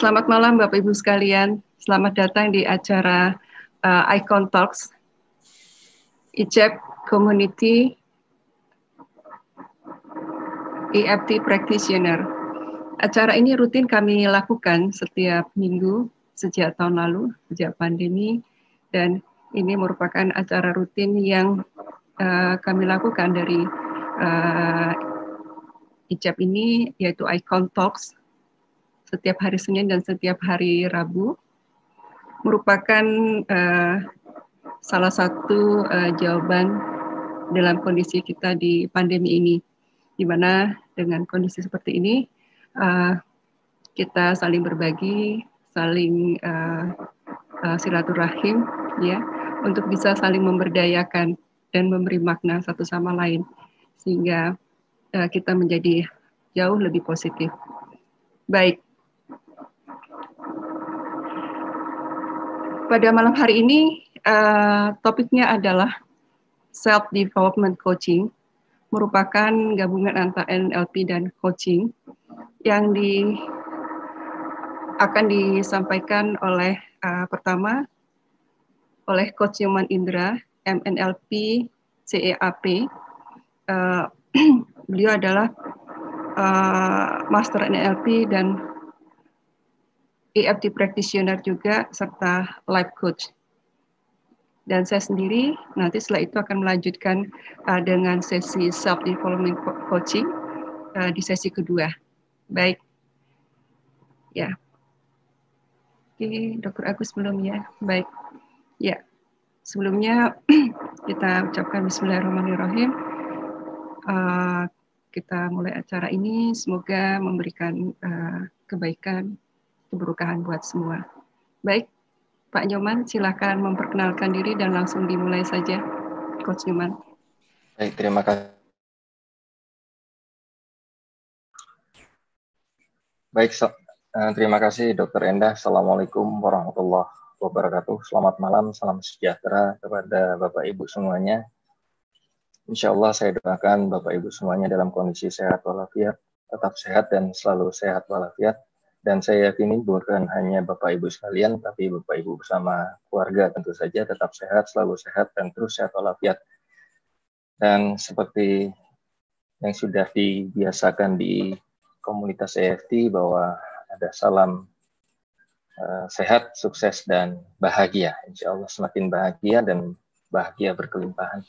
Selamat malam Bapak Ibu sekalian. Selamat datang di acara Icon Talks ICEP Community EFT Practitioner. Acara ini rutin kami lakukan setiap minggu sejak tahun lalu, sejak pandemi, dan ini merupakan acara rutin yang kami lakukan dari ICEP ini, yaitu Icon Talks, setiap hari Senin dan setiap hari Rabu, merupakan salah satu jawaban dalam kondisi kita di pandemi ini, di mana dengan kondisi seperti ini kita saling berbagi, saling silaturahim, ya, untuk bisa saling memberdayakan dan memberi makna satu sama lain, sehingga kita menjadi jauh lebih positif. Baik. Pada malam hari ini topiknya adalah self-development coaching, merupakan gabungan antara NLP dan coaching yang akan disampaikan oleh pertama oleh Coach Nyoman Indra, MNLP, CEAP. Beliau adalah Master NLP dan EFT Practitioner juga, serta Life Coach. Dan saya sendiri nanti setelah itu akan melanjutkan dengan sesi self-development coaching di sesi kedua. Baik. Ya. Oke, Dr. Agus belum ya. Baik. Ya. Sebelumnya kita ucapkan Bismillahirrahmanirrahim. Kita mulai acara ini, semoga memberikan kebaikan, keberkahan buat semua. Baik, Pak Nyoman, silakan memperkenalkan diri dan langsung dimulai saja, Coach Nyoman. Baik, terima kasih. Baik, terima kasih Dr. Endah. Assalamualaikum warahmatullahi wabarakatuh. Selamat malam, salam sejahtera kepada Bapak Ibu semuanya. Insya Allah saya doakan Bapak Ibu semuanya dalam kondisi sehat walafiat, tetap sehat dan selalu sehat walafiat. Dan saya yakini bukan hanya Bapak Ibu sekalian, tapi Bapak Ibu bersama keluarga tentu saja tetap sehat, selalu sehat, dan terus sehat walafiat. Dan seperti yang sudah dibiasakan di komunitas EFT bahwa ada salam sehat, sukses, dan bahagia. Insya Allah semakin bahagia dan bahagia berkelimpahan.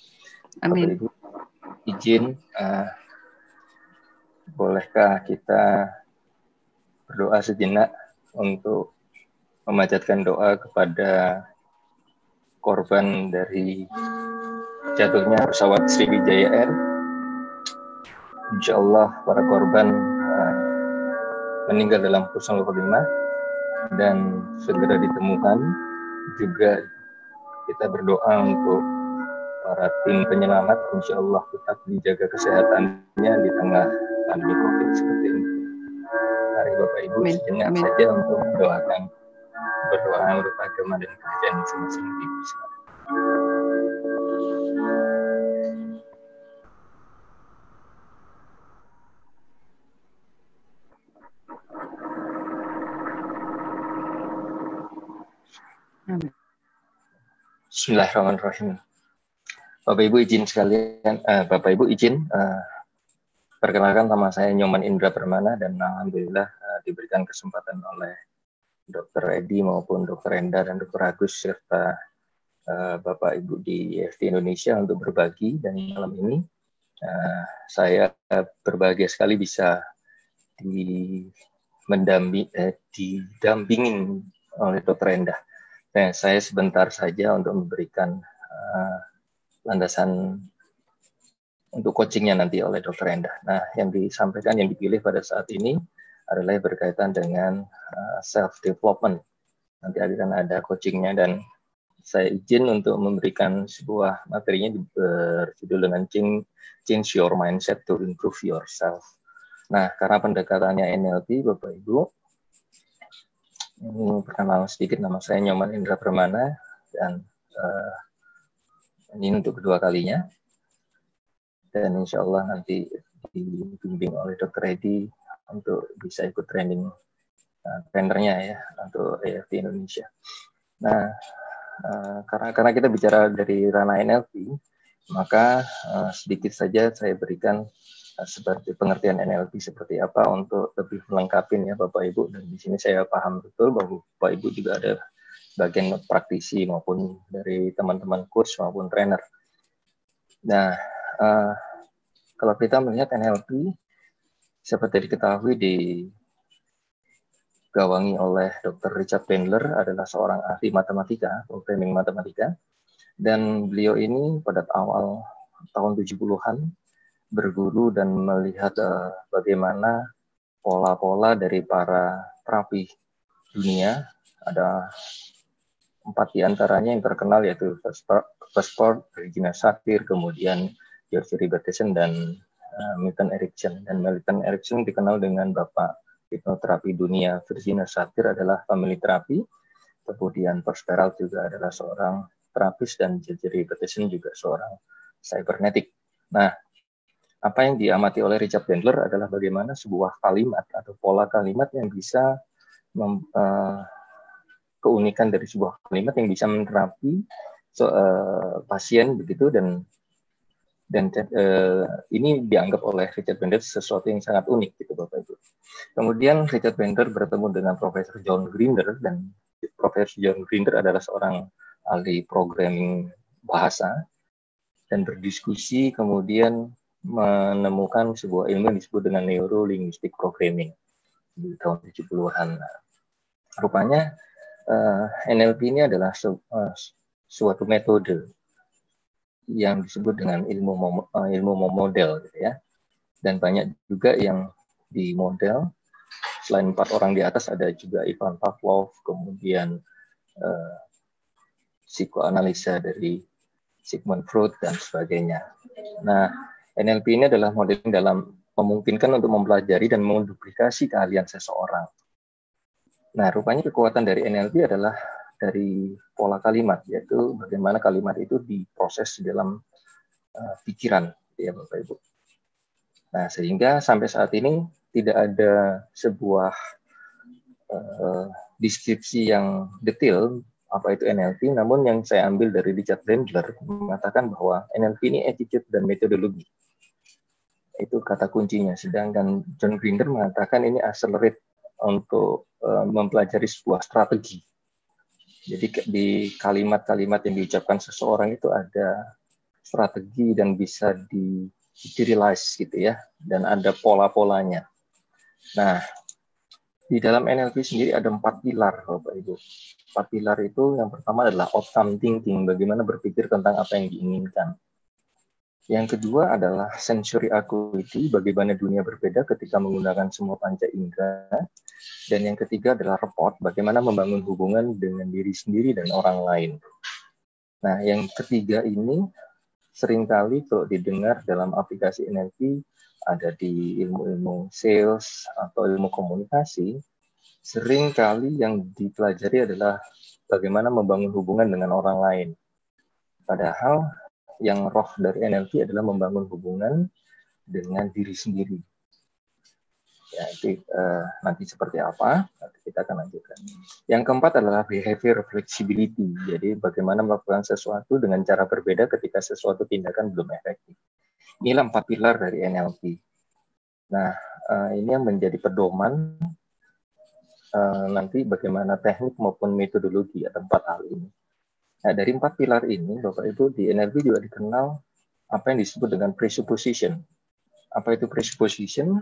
Amin. Bapak Ibu, izin, bolehkah kita berdoa sejenak untuk memanjatkan doa kepada korban dari jatuhnya pesawat Sriwijaya Air. Insya Allah para korban meninggal dalam kursi 05 dan segera ditemukan. Juga kita berdoa untuk para tim penyelamat, insya Allah tetap dijaga kesehatannya di tengah pandemi COVID seperti ini. Mari Bapak Ibu sejenak saja untuk mendoakan, berdoa menurut agama dan kerjaan masing-masing di Islam. Bismillahirrahmanirrahim. Bapak Ibu izin sekalian, Bapak Ibu izin perkenalkan, nama saya Nyoman Indra Permana dan alhamdulillah diberikan kesempatan oleh Dr. Edi maupun Dr. Enda dan Dr. Agus serta Bapak Ibu di EFT Indonesia untuk berbagi. Dan malam ini saya berbahagia sekali bisa didampingin oleh Dr. Enda. Nah, saya sebentar saja untuk memberikan landasan untuk coachingnya nanti oleh Dr. Endah. Nah, yang disampaikan, yang dipilih pada saat ini adalah berkaitan dengan self-development. Nanti akan ada coachingnya dan saya izin untuk memberikan sebuah materinya berjudul dengan Change Your Mindset to Improve Yourself. Nah, karena pendekatannya NLP, Bapak Ibu, ini perkenalan sedikit, nama saya Nyoman Indra Permana dan ini untuk kedua kalinya. Dan insya Allah nanti dibimbing oleh Dr. Edi untuk bisa ikut training trainernya ya untuk AFT Indonesia. Nah, karena kita bicara dari ranah NLP, maka sedikit saja saya berikan seperti pengertian NLP seperti apa untuk lebih melengkapi ya Bapak Ibu. Dan di sini saya paham betul bahwa Bapak Ibu juga ada bagian praktisi maupun dari teman-teman coach maupun trainer. Nah, kalau kita melihat NLP seperti diketahui digawangi oleh Dr. Richard Bandler, adalah seorang ahli matematika, programming matematika, dan beliau ini pada awal tahun 70-an berguru dan melihat bagaimana pola-pola dari para terapi dunia. Ada 4 diantaranya yang terkenal, yaitu Firstport, Regina Satir, kemudian George Robertson, dan Milton Erickson. Dan Milton Erickson dikenal dengan Bapak hipnoterapi dunia. Regina Satir adalah family terapi, kemudian Perspera juga adalah seorang terapis, dan George Robertson juga seorang cybernetic. Nah, apa yang diamati oleh Richard Bandler adalah bagaimana sebuah kalimat atau pola kalimat yang bisa keunikan dari sebuah kalimat yang bisa menerapi pasien begitu, dan ini dianggap oleh Richard Bandler sesuatu yang sangat unik gitu Bapak Ibu. Kemudian Richard Bandler bertemu dengan Profesor John Grinder, dan Profesor John Grinder adalah seorang ahli programming bahasa, dan berdiskusi kemudian menemukan sebuah ilmu yang disebut dengan Neuro-Linguistic Programming di tahun 70-an. Rupanya NLP ini adalah suatu metode yang disebut dengan ilmu memodel gitu ya. Dan banyak juga yang di model. Selain 4 orang di atas ada juga Ivan Pavlov, kemudian psikoanalisa dari Sigmund Freud dan sebagainya. Nah, NLP ini adalah model dalam memungkinkan untuk mempelajari dan menduplikasi keahlian seseorang. Nah, rupanya kekuatan dari NLP adalah dari pola kalimat, yaitu bagaimana kalimat itu diproses di dalam pikiran, ya Bapak Ibu. Nah, sehingga sampai saat ini tidak ada sebuah deskripsi yang detail apa itu NLP, namun yang saya ambil dari Richard Bandler mengatakan bahwa NLP ini attitude dan metodologi. Itu kata kuncinya. Sedangkan John Grinder mengatakan ini accelerate untuk mempelajari sebuah strategi. Jadi di kalimat-kalimat yang diucapkan seseorang itu ada strategi dan bisa di-realize gitu ya, dan ada pola-polanya. Nah, di dalam NLP sendiri ada 4 pilar, Bapak Ibu. 4 pilar itu yang pertama adalah outcome thinking, bagaimana berpikir tentang apa yang diinginkan. Yang kedua adalah sensory acuity, bagaimana dunia berbeda ketika menggunakan semua panca indera. Dan yang ketiga adalah rapport, bagaimana membangun hubungan dengan diri sendiri dan orang lain. Nah, yang ketiga ini seringkali kalau didengar dalam aplikasi NLP, ada di ilmu-ilmu sales atau ilmu komunikasi, seringkali yang dipelajari adalah bagaimana membangun hubungan dengan orang lain. Padahal yang roh dari NLP adalah membangun hubungan dengan diri sendiri. Ya, itu nanti seperti apa, nanti kita akan lanjutkan. Yang keempat adalah behavior flexibility, jadi bagaimana melakukan sesuatu dengan cara berbeda ketika sesuatu tindakan belum efektif. Inilah 4 pilar dari NLP. Nah, ini yang menjadi pedoman nanti bagaimana teknik maupun metodologi, ada 4 hal ini. Nah, dari 4 pilar ini, Bapak Ibu, di NLP juga dikenal apa yang disebut dengan presupposition. Apa itu presupposition?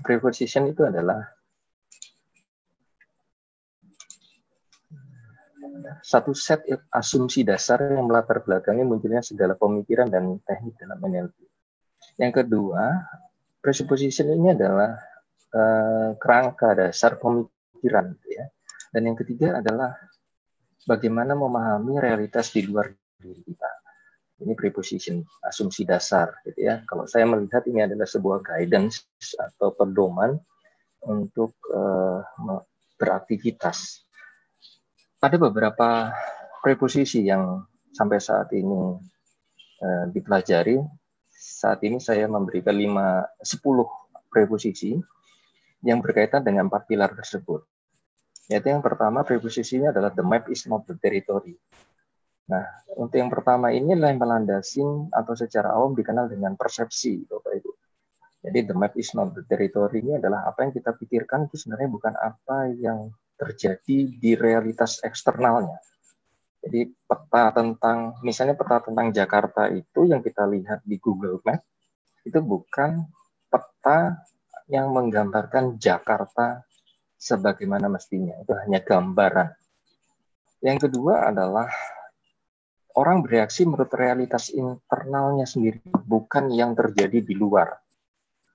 Presupposition itu adalah satu set asumsi dasar yang melatar belakangi munculnya segala pemikiran dan teknik dalam NLP. Yang kedua, presupposition ini adalah kerangka dasar pemikiran, ya. Dan yang ketiga adalah bagaimana memahami realitas di luar diri kita. Ini preposition, asumsi dasar, gitu ya. Kalau saya melihat ini adalah sebuah guidance atau pedoman untuk beraktivitas. Ada beberapa preposisi yang sampai saat ini dipelajari. Saat ini saya memberikan 10 preposisi yang berkaitan dengan 4 pilar tersebut. Yaitu yang pertama, preposisinya adalah the map is not the territory. Nah, untuk yang pertama ini adalah yang melandasi atau secara awam dikenal dengan persepsi, Bapak Ibu. Jadi the map is not the territory ini adalah apa yang kita pikirkan itu sebenarnya bukan apa yang terjadi di realitas eksternalnya. Jadi misalnya peta tentang Jakarta itu yang kita lihat di Google Map, itu bukan peta yang menggambarkan Jakarta sebagaimana mestinya. Itu hanya gambaran. Yang kedua adalah orang bereaksi menurut realitas internalnya sendiri, bukan yang terjadi di luar.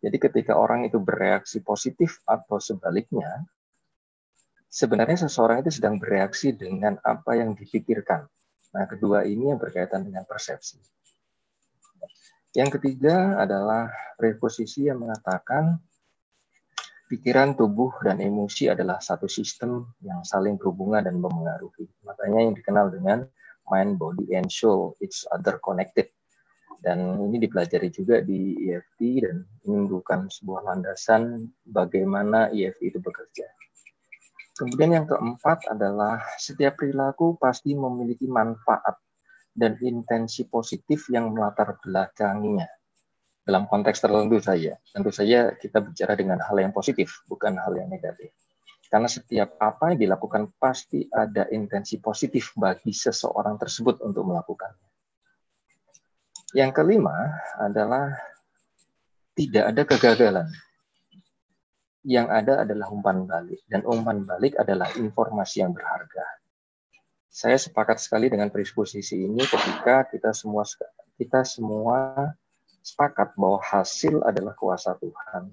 Jadi ketika orang itu bereaksi positif atau sebaliknya, sebenarnya seseorang itu sedang bereaksi dengan apa yang dipikirkan. Nah, kedua ini yang berkaitan dengan persepsi. Yang ketiga adalah preposisi yang mengatakan pikiran, tubuh, dan emosi adalah satu sistem yang saling berhubungan dan mempengaruhi. Makanya yang dikenal dengan mind, body, and soul, it's other connected. Dan ini dipelajari juga di EFT dan menimbulkan sebuah landasan bagaimana EFT itu bekerja. Kemudian yang keempat adalah setiap perilaku pasti memiliki manfaat dan intensi positif yang melatar belakanginya. Dalam konteks tertentu saja, tentu saja kita bicara dengan hal yang positif, bukan hal yang negatif. Karena setiap apa yang dilakukan pasti ada intensi positif bagi seseorang tersebut untuk melakukannya. Yang kelima adalah tidak ada kegagalan. Yang ada adalah umpan balik, dan umpan balik adalah informasi yang berharga. Saya sepakat sekali dengan predisposisi ini ketika kita semua sepakat bahwa hasil adalah kuasa Tuhan.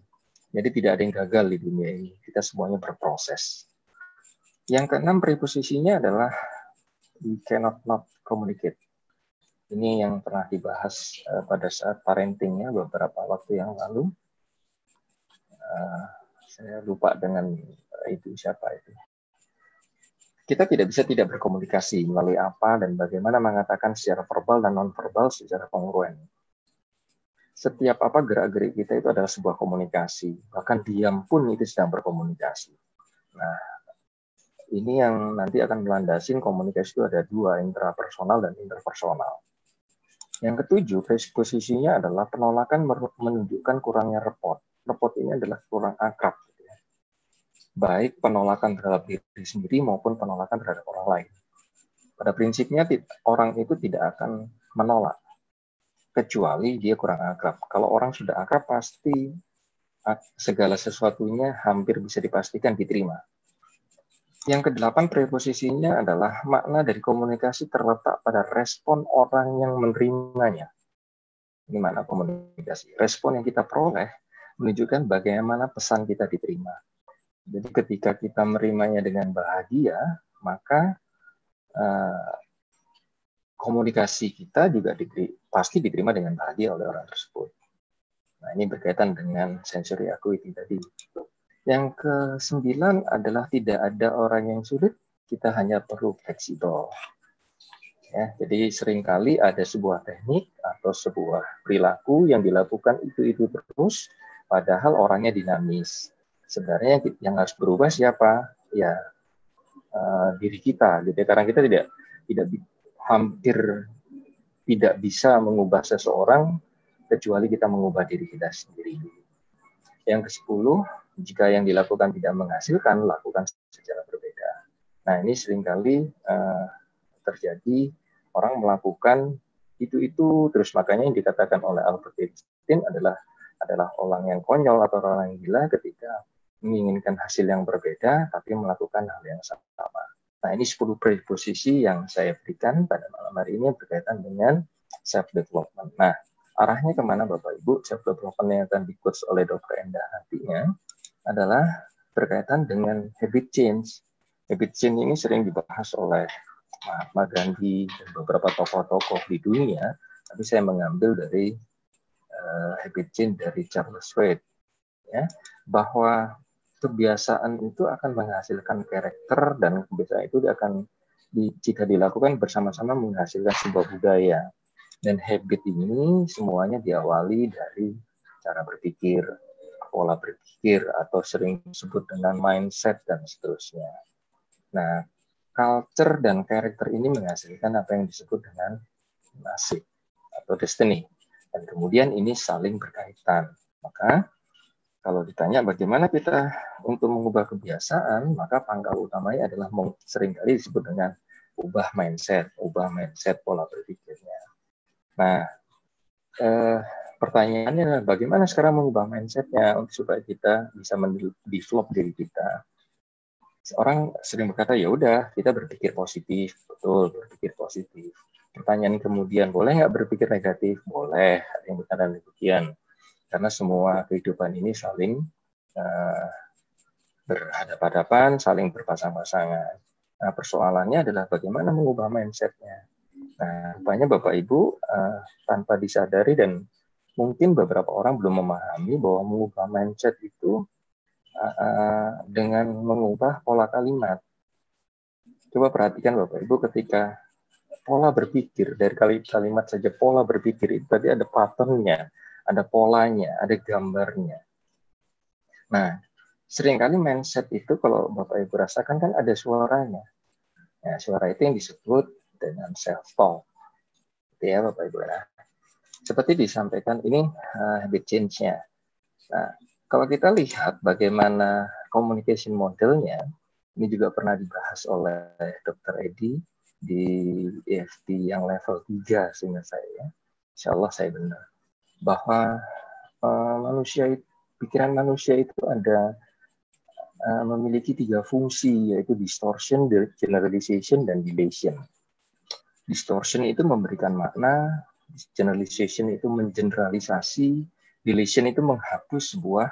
Jadi tidak ada yang gagal di dunia ini. Kita semuanya berproses. Yang keenam preposisinya adalah we cannot not communicate. Ini yang pernah dibahas pada saat parentingnya beberapa waktu yang lalu. Saya lupa dengan itu siapa itu. Kita tidak bisa tidak berkomunikasi melalui apa dan bagaimana mengatakan secara verbal dan non-verbal secara kongruen. Setiap apa gerak-gerik kita itu adalah sebuah komunikasi. Bahkan diam pun itu sedang berkomunikasi. Nah, ini yang nanti akan melandasi komunikasi itu ada dua, intrapersonal dan interpersonal. Yang ketujuh, posisinya adalah penolakan menunjukkan kurangnya rapport. Rapport ini adalah kurang akrab. Baik penolakan terhadap diri sendiri maupun penolakan terhadap orang lain. Pada prinsipnya orang itu tidak akan menolak kecuali dia kurang akrab. Kalau orang sudah akrab pasti segala sesuatunya hampir bisa dipastikan diterima. Yang kedelapan preposisinya adalah makna dari komunikasi terletak pada respon orang yang menerimanya. Ini makna komunikasi. Respon yang kita peroleh menunjukkan bagaimana pesan kita diterima. Jadi ketika kita menerimanya dengan bahagia, maka komunikasi kita juga pasti diterima dengan bahagia oleh orang tersebut. Nah, ini berkaitan dengan sensory acuity tadi. Yang ke-9 adalah tidak ada orang yang sulit, kita hanya perlu fleksibel. Ya, jadi seringkali ada sebuah teknik atau sebuah perilaku yang dilakukan itu terus, padahal orangnya dinamis. Sebenarnya yang harus berubah siapa? Ya diri kita, gitu. Karena kita hampir tidak bisa mengubah seseorang kecuali kita mengubah diri kita sendiri. Yang ke-10, jika yang dilakukan tidak menghasilkan, lakukan secara berbeda. Nah, ini seringkali terjadi orang melakukan itu terus, makanya yang dikatakan oleh Albert Einstein adalah orang yang konyol atau orang yang gila ketika menginginkan hasil yang berbeda tapi melakukan hal yang sama. Nah, ini 10 preposisi yang saya berikan pada malam hari ini berkaitan dengan self development. Nah, arahnya kemana Bapak Ibu? Self development yang akan di-coach oleh Dr. Endah nantinya adalah berkaitan dengan habit change. Habit change ini sering dibahas oleh Mahatma Gandhi dan beberapa tokoh-tokoh di dunia, tapi saya mengambil dari habit change dari Charles Schwab, ya, bahwa kebiasaan itu akan menghasilkan karakter dan kebiasaan itu akan jika dilakukan bersama-sama menghasilkan sebuah budaya. Dan habit ini semuanya diawali dari cara berpikir. pola berpikir atau sering disebut dengan mindset dan seterusnya. Nah, culture dan karakter ini menghasilkan apa yang disebut dengan nasib atau destiny. Dan kemudian ini saling berkaitan. Maka kalau ditanya bagaimana kita untuk mengubah kebiasaan, maka pangkal utamanya adalah seringkali disebut dengan ubah mindset pola berpikirnya. Nah, pertanyaannya adalah bagaimana sekarang mengubah mindsetnya supaya kita bisa mendevelop diri kita. Orang sering berkata, ya udah kita berpikir positif, betul berpikir positif. Pertanyaan kemudian, boleh nggak berpikir negatif? Boleh, ada yang berkata demikian. Karena semua kehidupan ini saling berhadapan-hadapan, saling berpasang-pasangan. Nah, persoalannya adalah bagaimana mengubah mindset-nya. Nah, rupanya Bapak Ibu tanpa disadari dan mungkin beberapa orang belum memahami bahwa mengubah mindset itu dengan mengubah pola kalimat. Coba perhatikan Bapak Ibu ketika pola berpikir, dari kalimat saja pola berpikir itu berarti ada pattern-nya, ada polanya, ada gambarnya. Nah, seringkali mindset itu kalau Bapak Ibu rasakan kan ada suaranya. Nah, suara itu yang disebut dengan self-talk. Gitu ya Bapak Ibu. Nah, seperti disampaikan ini habit change-nya. Nah, kalau kita lihat bagaimana communication modelnya, ini juga pernah dibahas oleh Dr. Edi di EFT yang level 3 sehingga saya, insya Allah saya benar, bahwa pikiran manusia itu ada memiliki 3 fungsi, yaitu distortion, generalization, dan deletion. Distortion itu memberikan makna, generalization itu mengeneralisasi, deletion itu menghapus sebuah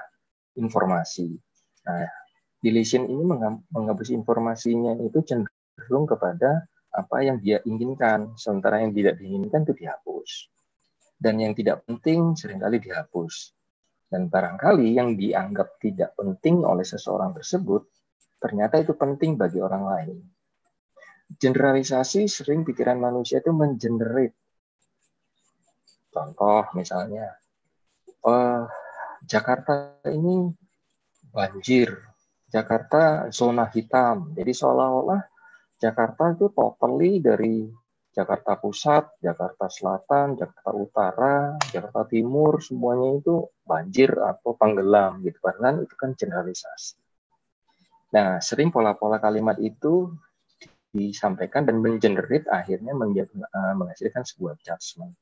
informasi. Nah, deletion ini menghapus informasinya itu cenderung kepada apa yang dia inginkan, sementara yang tidak diinginkan itu dihapus. Dan yang tidak penting seringkali dihapus. Dan barangkali yang dianggap tidak penting oleh seseorang tersebut, ternyata itu penting bagi orang lain. Generalisasi sering pikiran manusia itu mengenerate. Contoh misalnya, Jakarta ini banjir, Jakarta zona hitam. Jadi seolah-olah Jakarta itu totally dari Jakarta Pusat, Jakarta Selatan, Jakarta Utara, Jakarta Timur, semuanya itu banjir atau tenggelam gitu. Padahal itu kan generalisasi. Nah, sering pola-pola kalimat itu disampaikan dan mengenerate akhirnya menghasilkan sebuah judgment.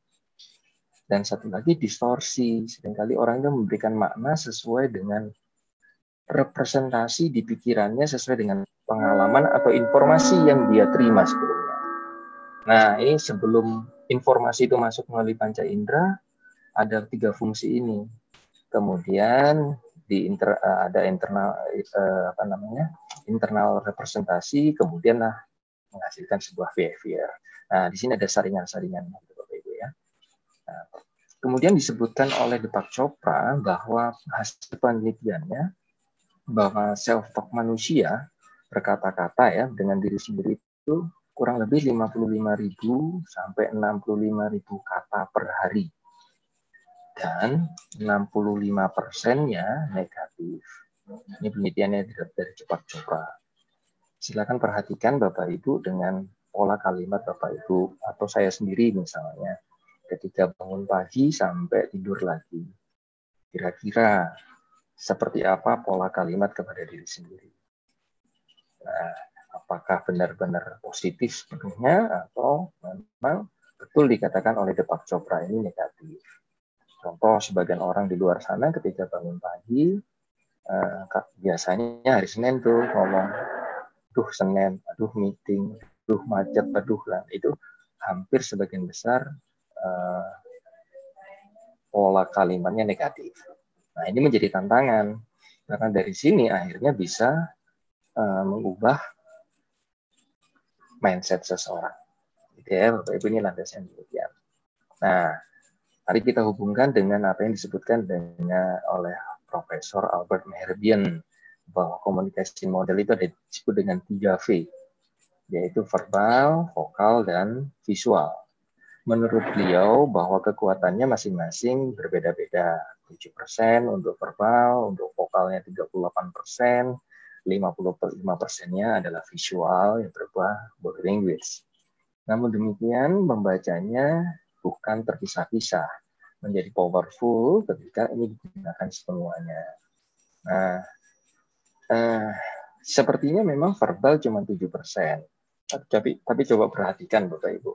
Dan satu lagi distorsi. Seringkali orang itu memberikan makna sesuai dengan representasi di pikirannya sesuai dengan pengalaman atau informasi yang dia terima sebelumnya. Nah, ini sebelum informasi itu masuk melalui panca indera, ada 3 fungsi ini. Kemudian ada internal representasi, kemudian menghasilkan sebuah behavior. Nah, di sini ada saringan-saringan, Bapak Ibu ya. Nah, kemudian disebutkan oleh Deepak Chopra bahwa hasil penelitiannya bahwa self-talk manusia berkata-kata ya dengan diri sendiri itu kurang lebih 55.000 sampai 65.000 kata per hari. Dan 65%-nya negatif. Ini penelitiannya dari Deepak Chopra. Silakan perhatikan Bapak Ibu dengan pola kalimat Bapak Ibu atau saya sendiri misalnya ketika bangun pagi sampai tidur lagi. Kira-kira seperti apa pola kalimat kepada diri sendiri. Nah, apakah benar-benar positif sepenuhnya atau memang betul dikatakan oleh Deepak Chopra ini negatif. Contoh, sebagian orang di luar sana ketika bangun pagi, biasanya hari Senin tuh ngomong, aduh Senin, aduh meeting, aduh macet, aduh lah. Itu hampir sebagian besar pola kalimatnya negatif. Nah, ini menjadi tantangan karena dari sini akhirnya bisa mengubah mindset seseorang. Gitu ya, Bapak Ibu, ini landasan demikian. Nah, mari kita hubungkan dengan apa yang disebutkan oleh Profesor Albert Mehrabian bahwa komunikasi model itu ada disebut dengan 3V, yaitu verbal, vokal, dan visual. Menurut beliau bahwa kekuatannya masing-masing berbeda-beda. 7% untuk verbal, untuk vokalnya 38%, 55%-nya adalah visual yang berupa body language. Namun demikian, membacanya bukan terpisah-pisah, menjadi powerful ketika ini digunakan semuanya. Nah, sepertinya memang verbal cuma 7%. Tapi coba perhatikan Bapak Ibu.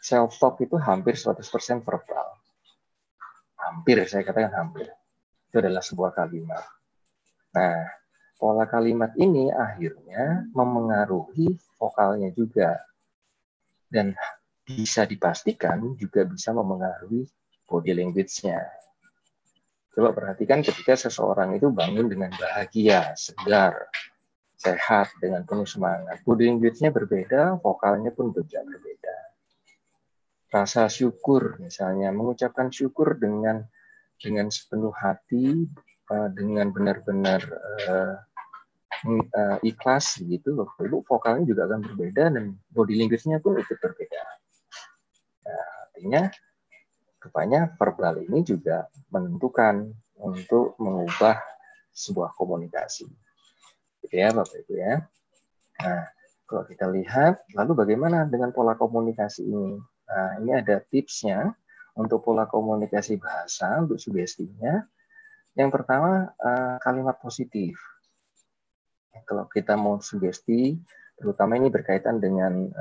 Self-talk itu hampir 100% verbal. Hampir, saya katakan hampir. Itu adalah sebuah kalimat. Nah, pola kalimat ini akhirnya memengaruhi vokalnya juga. Dan bisa dipastikan juga bisa memengaruhi body language-nya. Coba perhatikan ketika seseorang itu bangun dengan bahagia, segar, sehat, dengan penuh semangat. Body language-nya berbeda, vokalnya pun juga berbeda. Rasa syukur, misalnya, mengucapkan syukur dengan sepenuh hati, dengan benar-benar ikhlas, gitu, Ibu, vokalnya juga akan berbeda dan body language-nya pun ikut berbeda. Nah, artinya rupanya verbal ini juga menentukan untuk mengubah sebuah komunikasi. Gitu ya, Bapak Ibu ya. Nah, kalau kita lihat, lalu bagaimana dengan pola komunikasi ini? Nah, ini ada tipsnya untuk pola komunikasi bahasa, untuk sugestinya. Yang pertama, kalimat positif. Kalau kita mau sugesti, terutama ini berkaitan dengan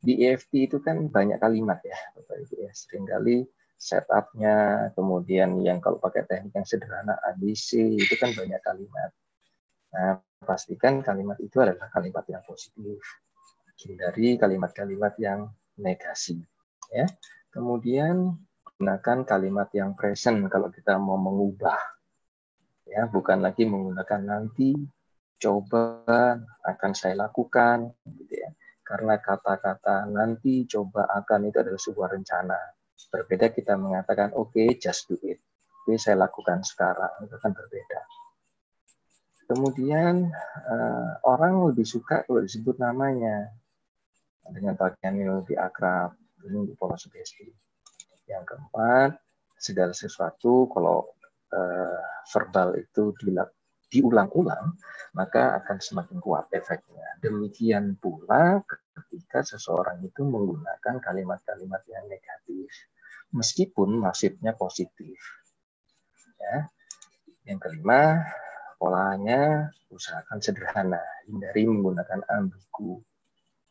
di EFT itu kan banyak kalimat ya, Bapak Ibu ya. Seringkali setup-nya, kemudian yang kalau pakai teknik yang sederhana ABC itu kan banyak kalimat. Nah, pastikan kalimat itu adalah kalimat yang positif. Hindari kalimat-kalimat yang negasi. Ya. Kemudian gunakan kalimat yang present kalau kita mau mengubah. Ya, bukan lagi menggunakan nanti, coba, akan saya lakukan, gitu ya. Karena kata-kata nanti, coba, akan itu adalah sebuah rencana. Berbeda kita mengatakan, oke, just do it. Oke, saya lakukan sekarang. Itu kan berbeda. Kemudian, orang lebih suka kalau disebut namanya. Dengan bagian yang lebih akrab. Ini pola sugesti. Yang keempat, segala sesuatu kalau verbal itu diulang-ulang, maka akan semakin kuat efeknya. Demikian pula ketika seseorang itu menggunakan kalimat-kalimat yang negatif, meskipun maksudnya positif. Ya. Yang kelima, polanya usahakan sederhana, hindari menggunakan ambigu.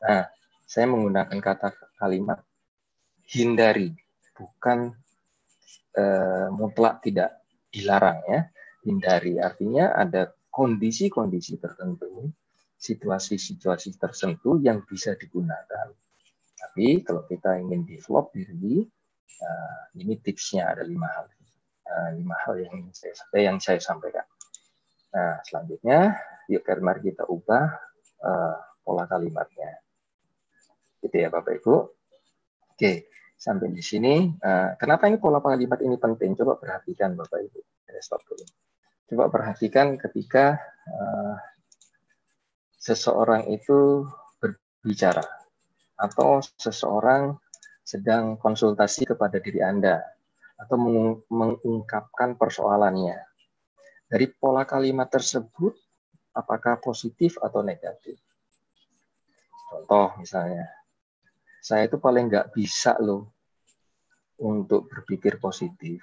Nah, saya menggunakan kata kalimat hindari, bukan mutlak tidak dilarang ya. Hindari artinya ada kondisi-kondisi tertentu, situasi-situasi tertentu yang bisa digunakan. Tapi kalau kita ingin develop diri, ini tipsnya ada 5 hal. 5 hal yang saya sampaikan. Nah, selanjutnya, yuk mari kita ubah pola kalimatnya. Gitu ya Bapak Ibu. Oke, sampai di sini. Kenapa ini pola kalimat ini penting? Coba perhatikan Bapak Ibu. Stop dulu. Coba perhatikan ketika seseorang itu berbicara atau seseorang sedang konsultasi kepada diri Anda atau mengungkapkan persoalannya. Dari pola kalimat tersebut, apakah positif atau negatif? Contoh misalnya, saya itu paling nggak bisa loh untuk berpikir positif.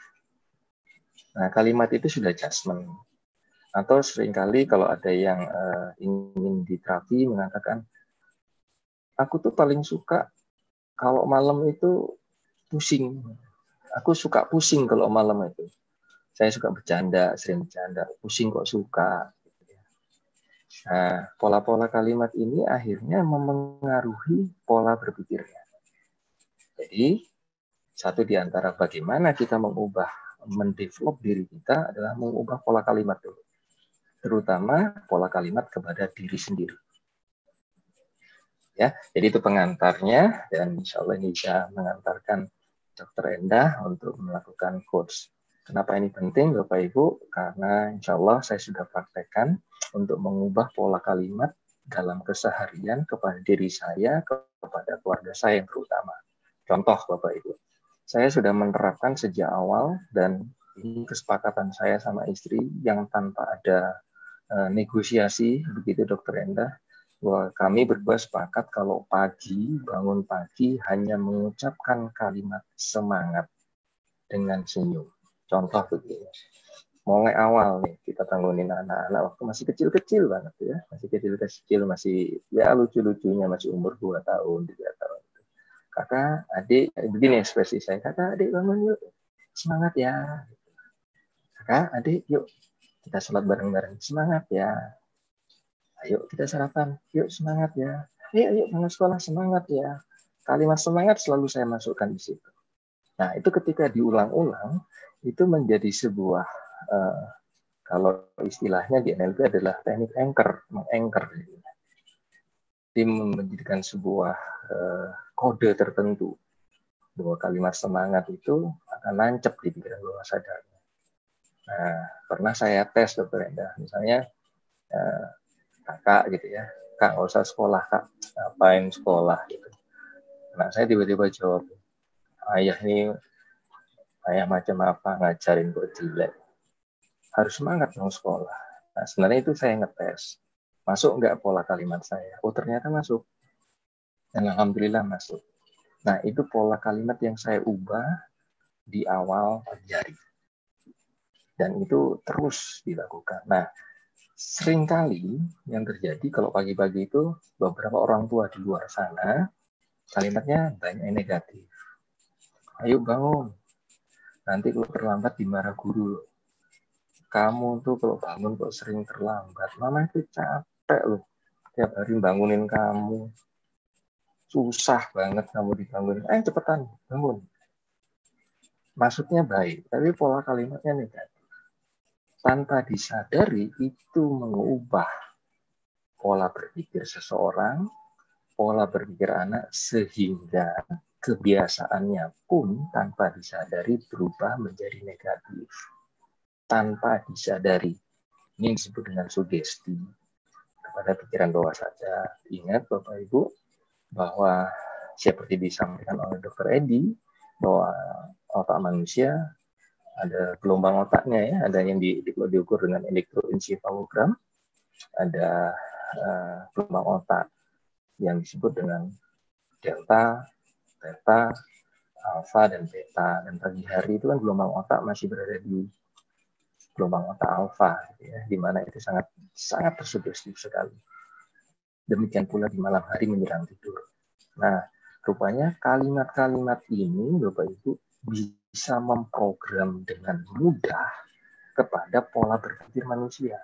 Nah, kalimat itu sudah judgment. Atau seringkali kalau ada yang ingin diterapi mengatakan, aku tuh paling suka kalau malam itu pusing. Aku suka pusing kalau malam itu. Saya suka bercanda, sering bercanda. Pusing kok suka. Nah, pola-pola kalimat ini akhirnya memengaruhi pola berpikirnya. Jadi, satu di antara bagaimana kita mendevelop diri kita adalah mengubah pola kalimat dulu. Terutama pola kalimat kepada diri sendiri. Ya, jadi itu pengantarnya dan insya Allah ini bisa mengantarkan Dr. Endah untuk melakukan course. Kenapa ini penting Bapak Ibu? Karena insya Allah saya sudah praktekkan untuk mengubah pola kalimat dalam keseharian kepada diri saya, kepada keluarga saya yang terutama. Contoh Bapak Ibu, saya sudah menerapkan sejak awal dan ini kesepakatan saya sama istri yang tanpa ada negosiasi, begitu Dokter Endah, bahwa kami berdua sepakat kalau bangun pagi hanya mengucapkan kalimat semangat dengan senyum. Contoh begini, mulai awal nih kita bangunin anak-anak waktu masih kecil-kecil banget ya, masih kecil-kecil, masih ya lucu-lucunya, masih umur 2 tahun, 3 tahun. Kakak, adik, begini ekspresi saya, kakak, adik bangun yuk, semangat ya. Kakak, adik, yuk kita sholat bareng-bareng, semangat ya. Ayo kita sarapan, yuk semangat ya. Ayo bangun sekolah, semangat ya. Kalimat semangat selalu saya masukkan di situ. Nah, itu ketika diulang-ulang, itu menjadi sebuah, kalau istilahnya di NLP adalah teknik anchor, meng-anchor. Tim menjadikan sebuah kode tertentu bahwa kalimat semangat itu akan nancep di pikiran bawah sadar. Nah, pernah saya tes Dokter Endah, misalnya kakak gitu ya, kak nggak usah sekolah kak, ngapain sekolah gitu. Nah, saya tiba-tiba jawab, ayah macam apa ngajarin kok jelek, harus semangat dong sekolah. Nah, sebenarnya itu saya ngetes, masuk nggak pola kalimat saya? Oh ternyata masuk, dan alhamdulillah masuk. Nah itu pola kalimat yang saya ubah di awal pagi hari, dan itu terus dilakukan. Nah seringkali yang terjadi kalau pagi-pagi itu beberapa orang tua di luar sana kalimatnya banyak yang negatif. Ayo bangun, nanti kalau terlambat dimarah guru. Kamu tuh kalau bangun kok sering terlambat. Mama itu capek loh. Tiap hari bangunin kamu. Susah banget kamu dibangunin. Cepetan, bangun. Maksudnya baik, tapi pola kalimatnya negatif. Tanpa disadari itu mengubah pola berpikir seseorang, pola berpikir anak, sehingga kebiasaannya pun tanpa disadari berubah menjadi negatif. Tanpa disadari. Ini disebut dengan sugesti kepada pikiran bawah sadar. Ingat Bapak Ibu, bahwa seperti disampaikan oleh Dr. Edi, bahwa otak manusia ada gelombang otaknya ya, ada yang diukur dengan elektroencephalogram, ada gelombang otak yang disebut dengan delta, theta, alfa, dan beta. Dan pagi hari itu kan gelombang otak masih berada di gelombang otak alfa, ya, di mana itu sangat tersugestif sekali. Demikian pula di malam hari menjelang tidur. Nah, rupanya kalimat-kalimat ini, Bapak Ibu, bisa memprogram dengan mudah kepada pola berpikir manusia.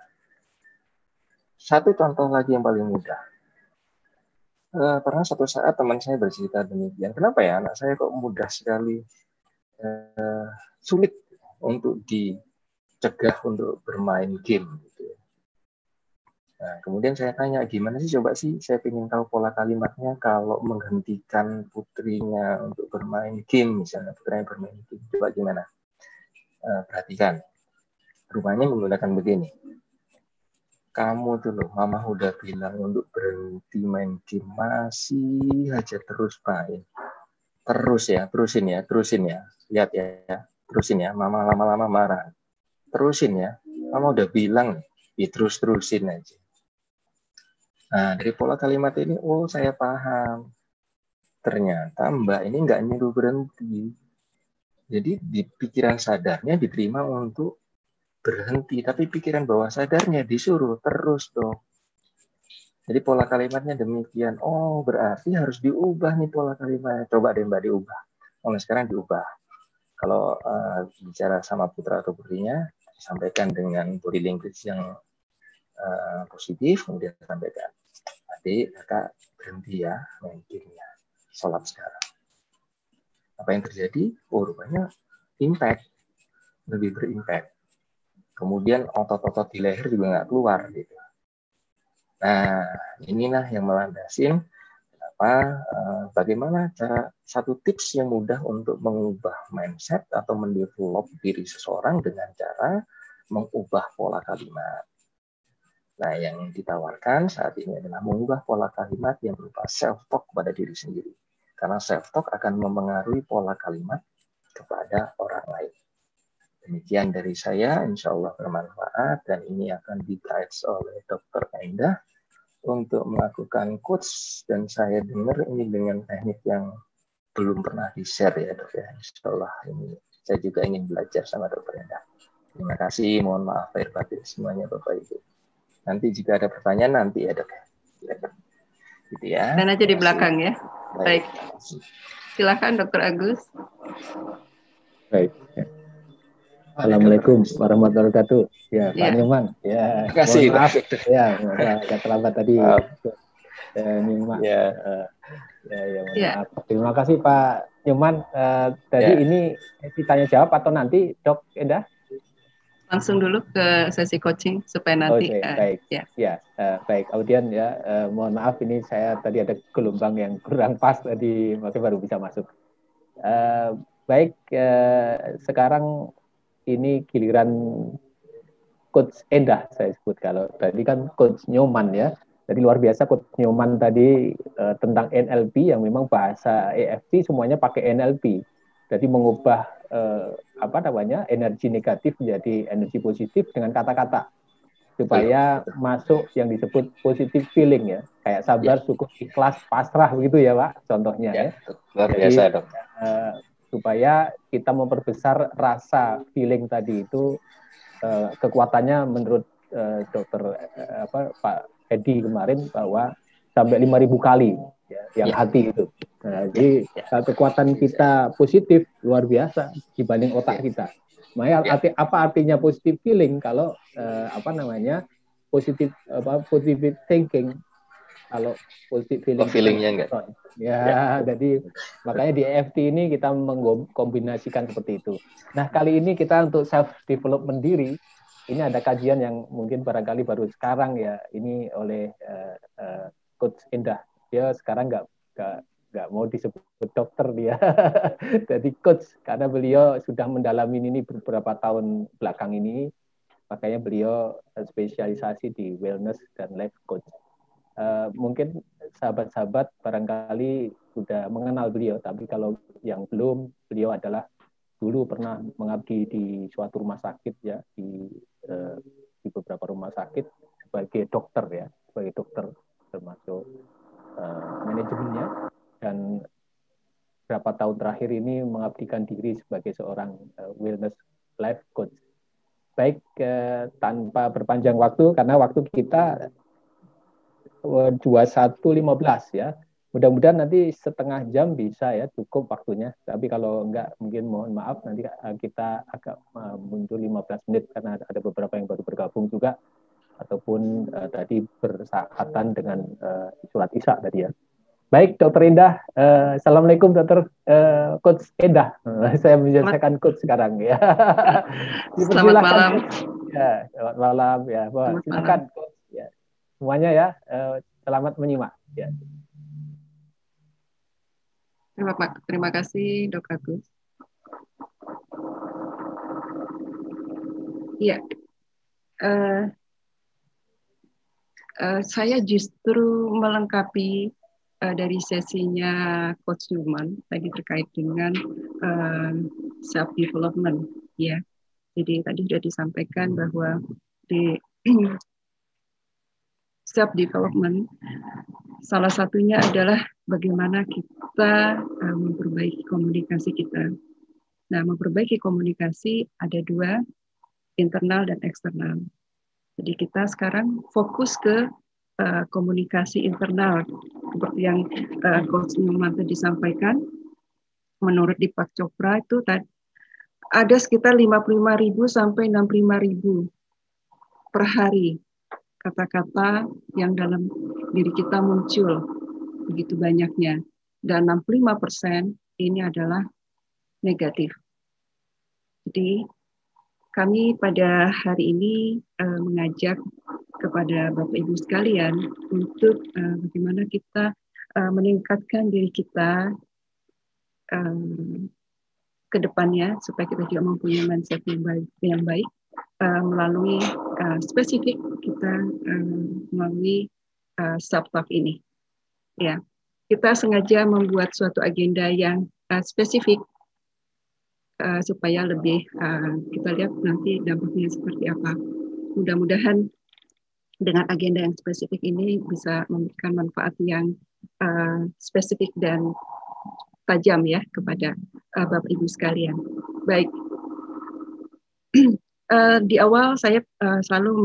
Satu contoh lagi yang paling mudah. Pernah satu saat teman saya bercerita demikian, kenapa ya anak saya kok mudah sekali sulit untuk dicegah untuk bermain game gitu. Nah, kemudian saya tanya, gimana sih coba sih, saya ingin tahu pola kalimatnya kalau menghentikan putrinya untuk bermain game, misalnya putrinya bermain game, coba gimana? Perhatikan, rupanya menggunakan begini. Kamu tuh loh, mama udah bilang untuk berhenti main game, masih aja terus main. Terusin ya, lihat ya, terusin ya, mama lama-lama marah. Terusin ya, mama udah bilang, ya terusin aja. Nah, dari pola kalimat ini, oh saya paham. Ternyata Mbak ini nggak nyuruh berhenti. Jadi di pikiran sadarnya diterima untuk berhenti, tapi pikiran bawah sadarnya disuruh terus dong. Jadi pola kalimatnya demikian. Oh, berarti harus diubah nih pola kalimatnya. Coba deh Mbak diubah. Mulai sekarang diubah. Kalau bicara sama putra atau putrinya, sampaikan dengan body language yang positif, kemudian sampaikan, adik, kakak berhenti ya main game-nya, sholat sekarang. Apa yang terjadi? Oh, rupanya impact, lebih berimpact. Kemudian otot-otot di leher juga nggak keluar gitu. Nah, inilah yang melandasin bagaimana cara, satu tips yang mudah untuk mengubah mindset atau mendevelop diri seseorang dengan cara mengubah pola kalimat. Nah, yang ditawarkan saat ini adalah mengubah pola kalimat yang berupa self-talk kepada diri sendiri. Karena self-talk akan mempengaruhi pola kalimat kepada orang lain. Demikian dari saya, insya Allah bermanfaat, dan ini akan di-guide oleh Dr. Endah untuk melakukan coach, dan saya dengar ini dengan teknik yang belum pernah di-share ya dok ya. Insya Allah ini saya juga ingin belajar sama Dr. Endah. Terima kasih, mohon maaf lahir batin semuanya Bapak Ibu. Nanti jika ada pertanyaan nanti ya dok. Gitu ya. Dan aja di belakang ya. Baik. Silakan Dr. Agus. Baik. Assalamualaikum warahmatullahi wabarakatuh. Ya, Pak Nyoman. Ya, terima kasih. Maaf. Ya, agak terlambat tadi. Nyoman. Maaf. Terima kasih Pak Nyoman. Tadi ini tanya jawab atau nanti Dok Endah? Langsung dulu ke sesi coaching supaya nanti. Baik. Baik. Audien ya, mohon maaf ini saya tadi ada gelombang yang kurang pas tadi, makanya baru bisa masuk. Baik, sekarang ini giliran Coach Endah saya sebut. Kalau tadi kan Coach Nyoman ya. Jadi luar biasa Coach Nyoman tadi tentang NLP yang memang bahasa EFT semuanya pakai NLP. Jadi mengubah energi negatif menjadi energi positif dengan kata-kata supaya masuk yang disebut positive feeling ya, kayak sabar, syukur, ikhlas, pasrah begitu ya Pak contohnya ya. Luar biasa dok. Supaya kita memperbesar rasa feeling tadi itu, kekuatannya menurut dokter Pak Edi kemarin bahwa sampai 5.000 kali ya, yang hati itu. Nah, jadi kekuatan kita positif luar biasa dibanding otak kita. Makanya apa artinya positive feeling kalau positive thinking, kalau positive feeling feelingnya enggak. Jadi makanya di EFT ini kita mengkombinasikan seperti itu. Nah, kali ini kita untuk self development diri, ini ada kajian yang mungkin barangkali baru sekarang ya, ini oleh Coach Endah. Dia sekarang nggak mau disebut dokter dia. Jadi coach, karena beliau sudah mendalami ini beberapa tahun belakang ini, makanya beliau spesialisasi di wellness dan life coach. Mungkin sahabat-sahabat barangkali sudah mengenal beliau, tapi kalau yang belum, beliau adalah dulu pernah mengabdi di suatu rumah sakit ya, di beberapa rumah sakit sebagai dokter termasuk manajemennya, dan beberapa tahun terakhir ini mengabdikan diri sebagai seorang wellness life coach. Baik, tanpa berpanjang waktu karena waktu kita 21.15 ya. Mudah-mudahan nanti setengah jam bisa ya, cukup waktunya. Tapi kalau enggak, mungkin mohon maaf, nanti kita agak mundur 15 menit karena ada beberapa yang baru bergabung juga, ataupun tadi bersahatan dengan sholat Isya tadi ya. Baik, Dokter Endah. Assalamualaikum, Dokter Coach Endah. Saya menyelesaikan coach sekarang ya. Selamat malam. Ya, selamat malam ya. Silakan coach ya. Semuanya ya, selamat menyimak ya. Terima kasih Dok Agus. Ya, saya justru melengkapi dari sesinya Coach Nyoman tadi terkait dengan self development ya. Jadi tadi sudah disampaikan bahwa di self development salah satunya adalah bagaimana kita memperbaiki komunikasi kita. Nah, memperbaiki komunikasi ada dua, internal dan eksternal. Jadi kita sekarang fokus ke komunikasi internal seperti yang Coach Nyoman tadi disampaikan. Menurut Deepak Chopra itu ada sekitar 55.000 sampai 65.000 per hari kata-kata yang dalam diri kita muncul, begitu banyaknya, dan 65% ini adalah negatif. Jadi kami pada hari ini mengajak kepada Bapak Ibu sekalian untuk bagaimana kita meningkatkan diri kita ke depannya supaya kita juga mempunyai mindset yang baik. melalui spesifik kita melalui subtalk ini. Ya, kita sengaja membuat suatu agenda yang spesifik supaya lebih kita lihat nanti dampaknya seperti apa. Mudah-mudahan dengan agenda yang spesifik ini bisa memberikan manfaat yang spesifik dan tajam ya kepada Bapak Ibu sekalian. Baik, di awal saya selalu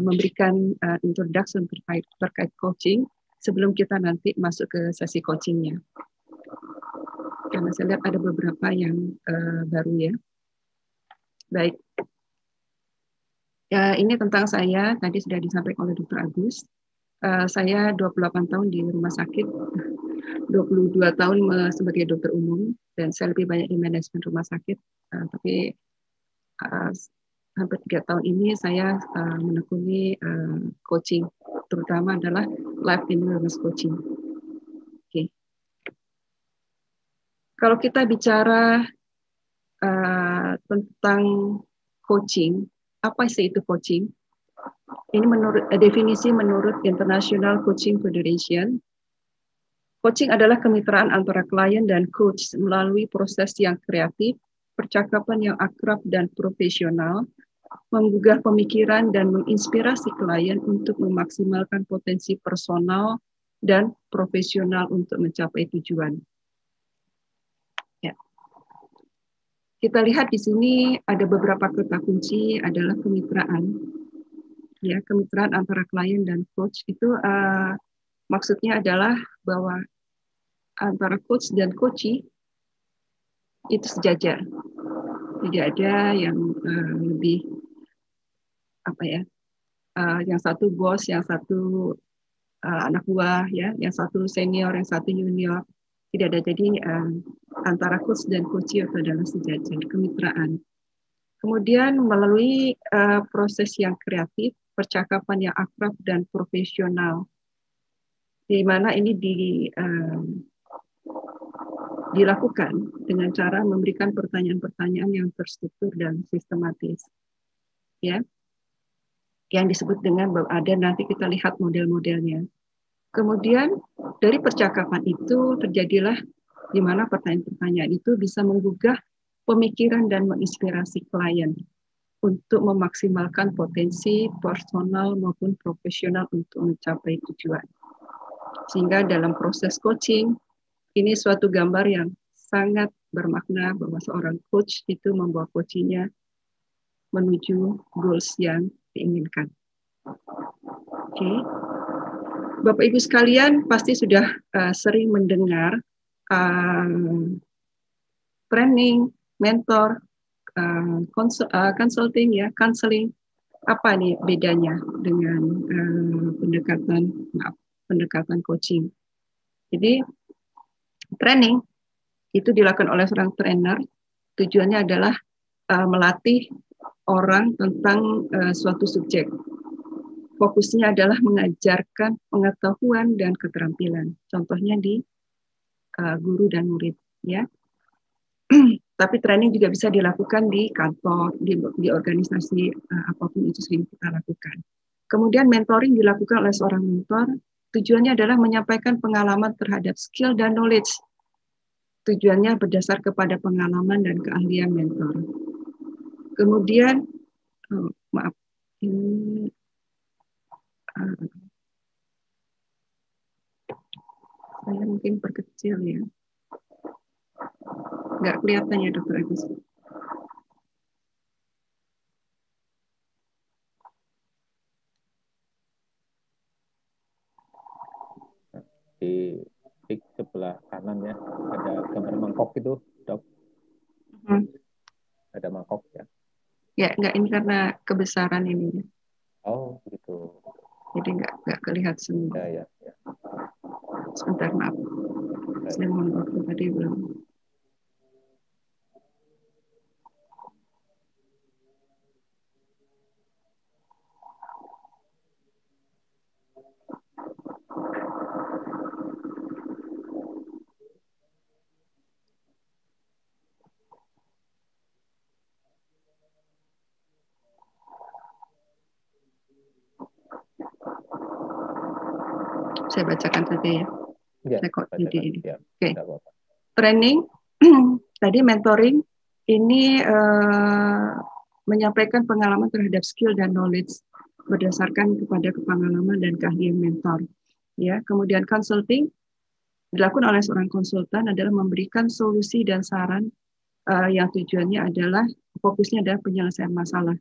memberikan introduction terkait coaching sebelum kita nanti masuk ke sesi coachingnya. Karena saya lihat ada beberapa yang baru ya. Baik. Ini tentang saya, tadi sudah disampaikan oleh Dr. Agus. Saya 28 tahun di rumah sakit, 22 tahun sebagai dokter umum, dan saya lebih banyak di manajemen rumah sakit. Tapi hampir 3 tahun ini saya menekuni coaching, terutama adalah life and wellness coaching. Oke. Kalau kita bicara tentang coaching, apa sih itu coaching? Ini menurut definisi menurut International Coaching Federation. Coaching adalah kemitraan antara klien dan coach melalui proses yang kreatif, percakapan yang akrab dan profesional, menggugah pemikiran dan menginspirasi klien untuk memaksimalkan potensi personal dan profesional untuk mencapai tujuan. Ya. Kita lihat di sini ada beberapa kata kunci adalah kemitraan. Ya, kemitraan antara klien dan coach itu maksudnya adalah bahwa antara coach dan coachee itu sejajar. Tidak ada yang lebih apa ya, yang satu bos, yang satu anak buah, ya, yang satu senior, yang satu junior. Tidak ada. Jadi antara coach dan coachee itu adalah sejajar, kemitraan. Kemudian melalui proses yang kreatif, percakapan yang akrab dan profesional, di mana ini dilakukan dengan cara memberikan pertanyaan-pertanyaan yang terstruktur dan sistematis, ya, yang disebut dengan ada nanti kita lihat model-modelnya. Kemudian dari percakapan itu terjadilah di mana pertanyaan-pertanyaan itu bisa menggugah pemikiran dan menginspirasi klien untuk memaksimalkan potensi personal maupun profesional untuk mencapai tujuan. Sehingga dalam proses coaching, ini suatu gambar yang sangat bermakna bahwa seorang coach itu membawa coachingnya menuju goals yang diinginkan. Oke. Bapak Ibu sekalian pasti sudah sering mendengar training, mentor, consulting ya, counseling. Apa nih bedanya dengan pendekatan coaching? Jadi training itu dilakukan oleh seorang trainer. Tujuannya adalah melatih orang tentang suatu subjek. Fokusnya adalah mengajarkan pengetahuan dan keterampilan. Contohnya di guru dan murid, ya. Tapi training juga bisa dilakukan di kantor, di organisasi apapun itu sering kita lakukan. Kemudian mentoring dilakukan oleh seorang mentor. Tujuannya adalah menyampaikan pengalaman terhadap skill dan knowledge. Tujuannya berdasar kepada pengalaman dan keahlian mentor. Kemudian, maaf, ini saya mungkin perkecil ya. Nggak kelihatan ya, Dr. Agus. Di sebelah kanan ya, ada gambar mangkok itu, Dok. Ada mangkok ya. Ya, enggak, ini karena kebesaran ini. Oh, begitu. Jadi enggak kelihatan semua. Ya. Sebentar, maaf. Saya mohon waktu tadi belum. Saya bacakan saja ya. Ya, Saya kok jadi ini. ya, Oke. nggak apa-apa. Training, tadi mentoring ini menyampaikan pengalaman terhadap skill dan knowledge berdasarkan kepada pengalaman dan keahlian mentor. Ya, kemudian consulting dilakukan oleh seorang konsultan adalah memberikan solusi dan saran yang tujuannya adalah fokusnya adalah penyelesaian masalah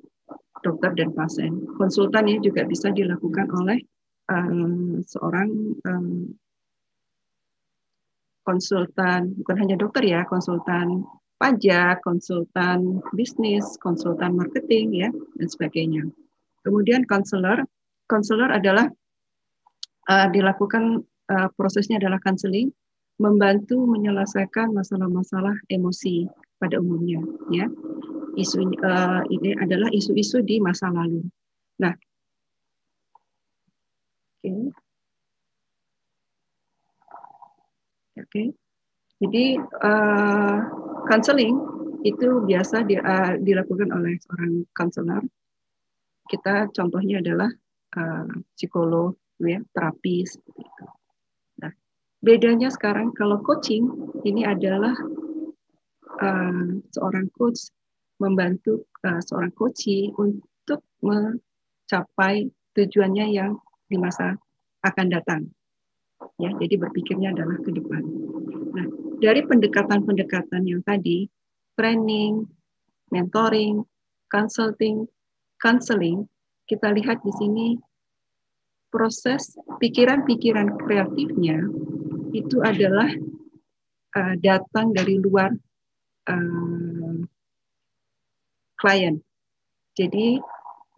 dokter dan pasien. Konsultan ini juga bisa dilakukan oleh seorang konsultan, bukan hanya dokter ya, konsultan pajak, konsultan bisnis, konsultan marketing ya, dan sebagainya. Kemudian konselor adalah dilakukan prosesnya adalah counseling, membantu menyelesaikan masalah-masalah emosi pada umumnya ya. Ini adalah isu-isu di masa lalu. Nah, oke. Jadi counseling itu biasa dilakukan oleh seorang konselor. Kita contohnya adalah psikolog, ya, terapis. Seperti itu. Nah, bedanya sekarang kalau coaching ini adalah seorang coach membantu seorang coachee untuk mencapai tujuannya yang di masa akan datang. Ya, jadi berpikirnya adalah ke depan. Nah, dari pendekatan-pendekatan yang tadi, training, mentoring, consulting, counseling, kita lihat di sini proses pikiran-pikiran kreatifnya itu adalah datang dari luar klien. Jadi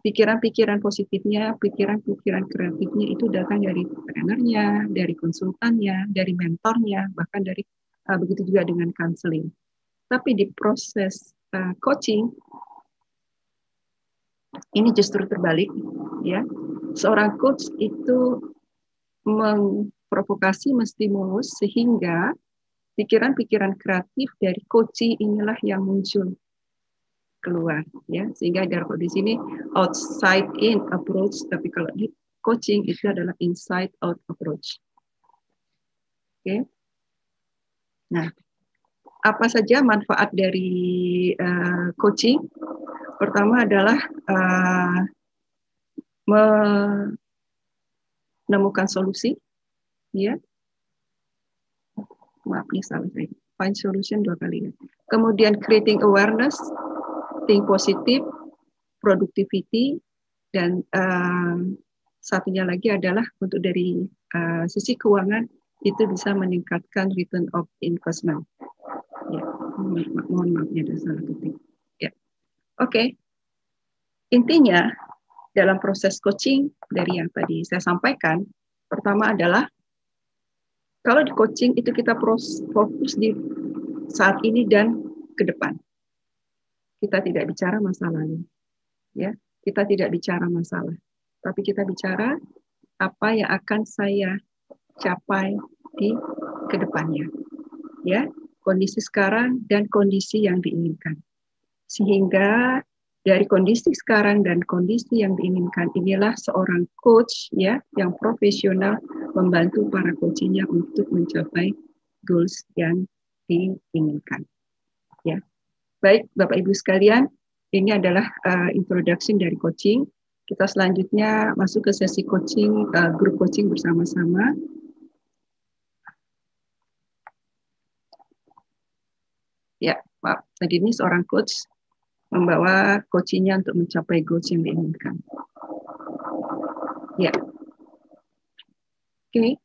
pikiran-pikiran positifnya, pikiran-pikiran kreatifnya itu datang dari trainernya, dari konsultannya, dari mentornya, bahkan dari begitu juga dengan counseling. Tapi di proses coaching ini justru terbalik, ya. Seorang coach itu memprovokasi, menstimulus sehingga pikiran-pikiran kreatif dari coachee inilah yang muncul keluar, ya. Sehingga kalau di sini outside in approach, tapi kalau di coaching itu adalah inside out approach. Oke. Nah, apa saja manfaat dari coaching? Pertama adalah menemukan solusi, ya. Maaf nih salah saya. Find solution 2 kali ya. Kemudian creating awareness, think positive, productivity, dan satunya lagi adalah untuk dari sisi keuangan itu bisa meningkatkan return of investment. Ya, mohon maaf ya ada salah ketik. Ya, oke. Intinya dalam proses coaching dari yang tadi saya sampaikan, pertama adalah kalau di coaching itu kita fokus di saat ini dan ke depan. Kita tidak bicara masa lalu, ya. Kita tidak bicara masalah, tapi kita bicara apa yang akan saya capai di kedepannya, ya. Kondisi sekarang dan kondisi yang diinginkan. Sehingga dari kondisi sekarang dan kondisi yang diinginkan inilah seorang coach ya yang profesional membantu para coachnya untuk mencapai goals yang diinginkan. Ya. Baik Bapak Ibu sekalian, ini adalah introduction dari coaching. Kita selanjutnya masuk ke sesi coaching, grup coaching bersama-sama. Ya, Pak, tadi ini seorang coach membawa coachingnya untuk mencapai goals yang diinginkan. Ya, oke.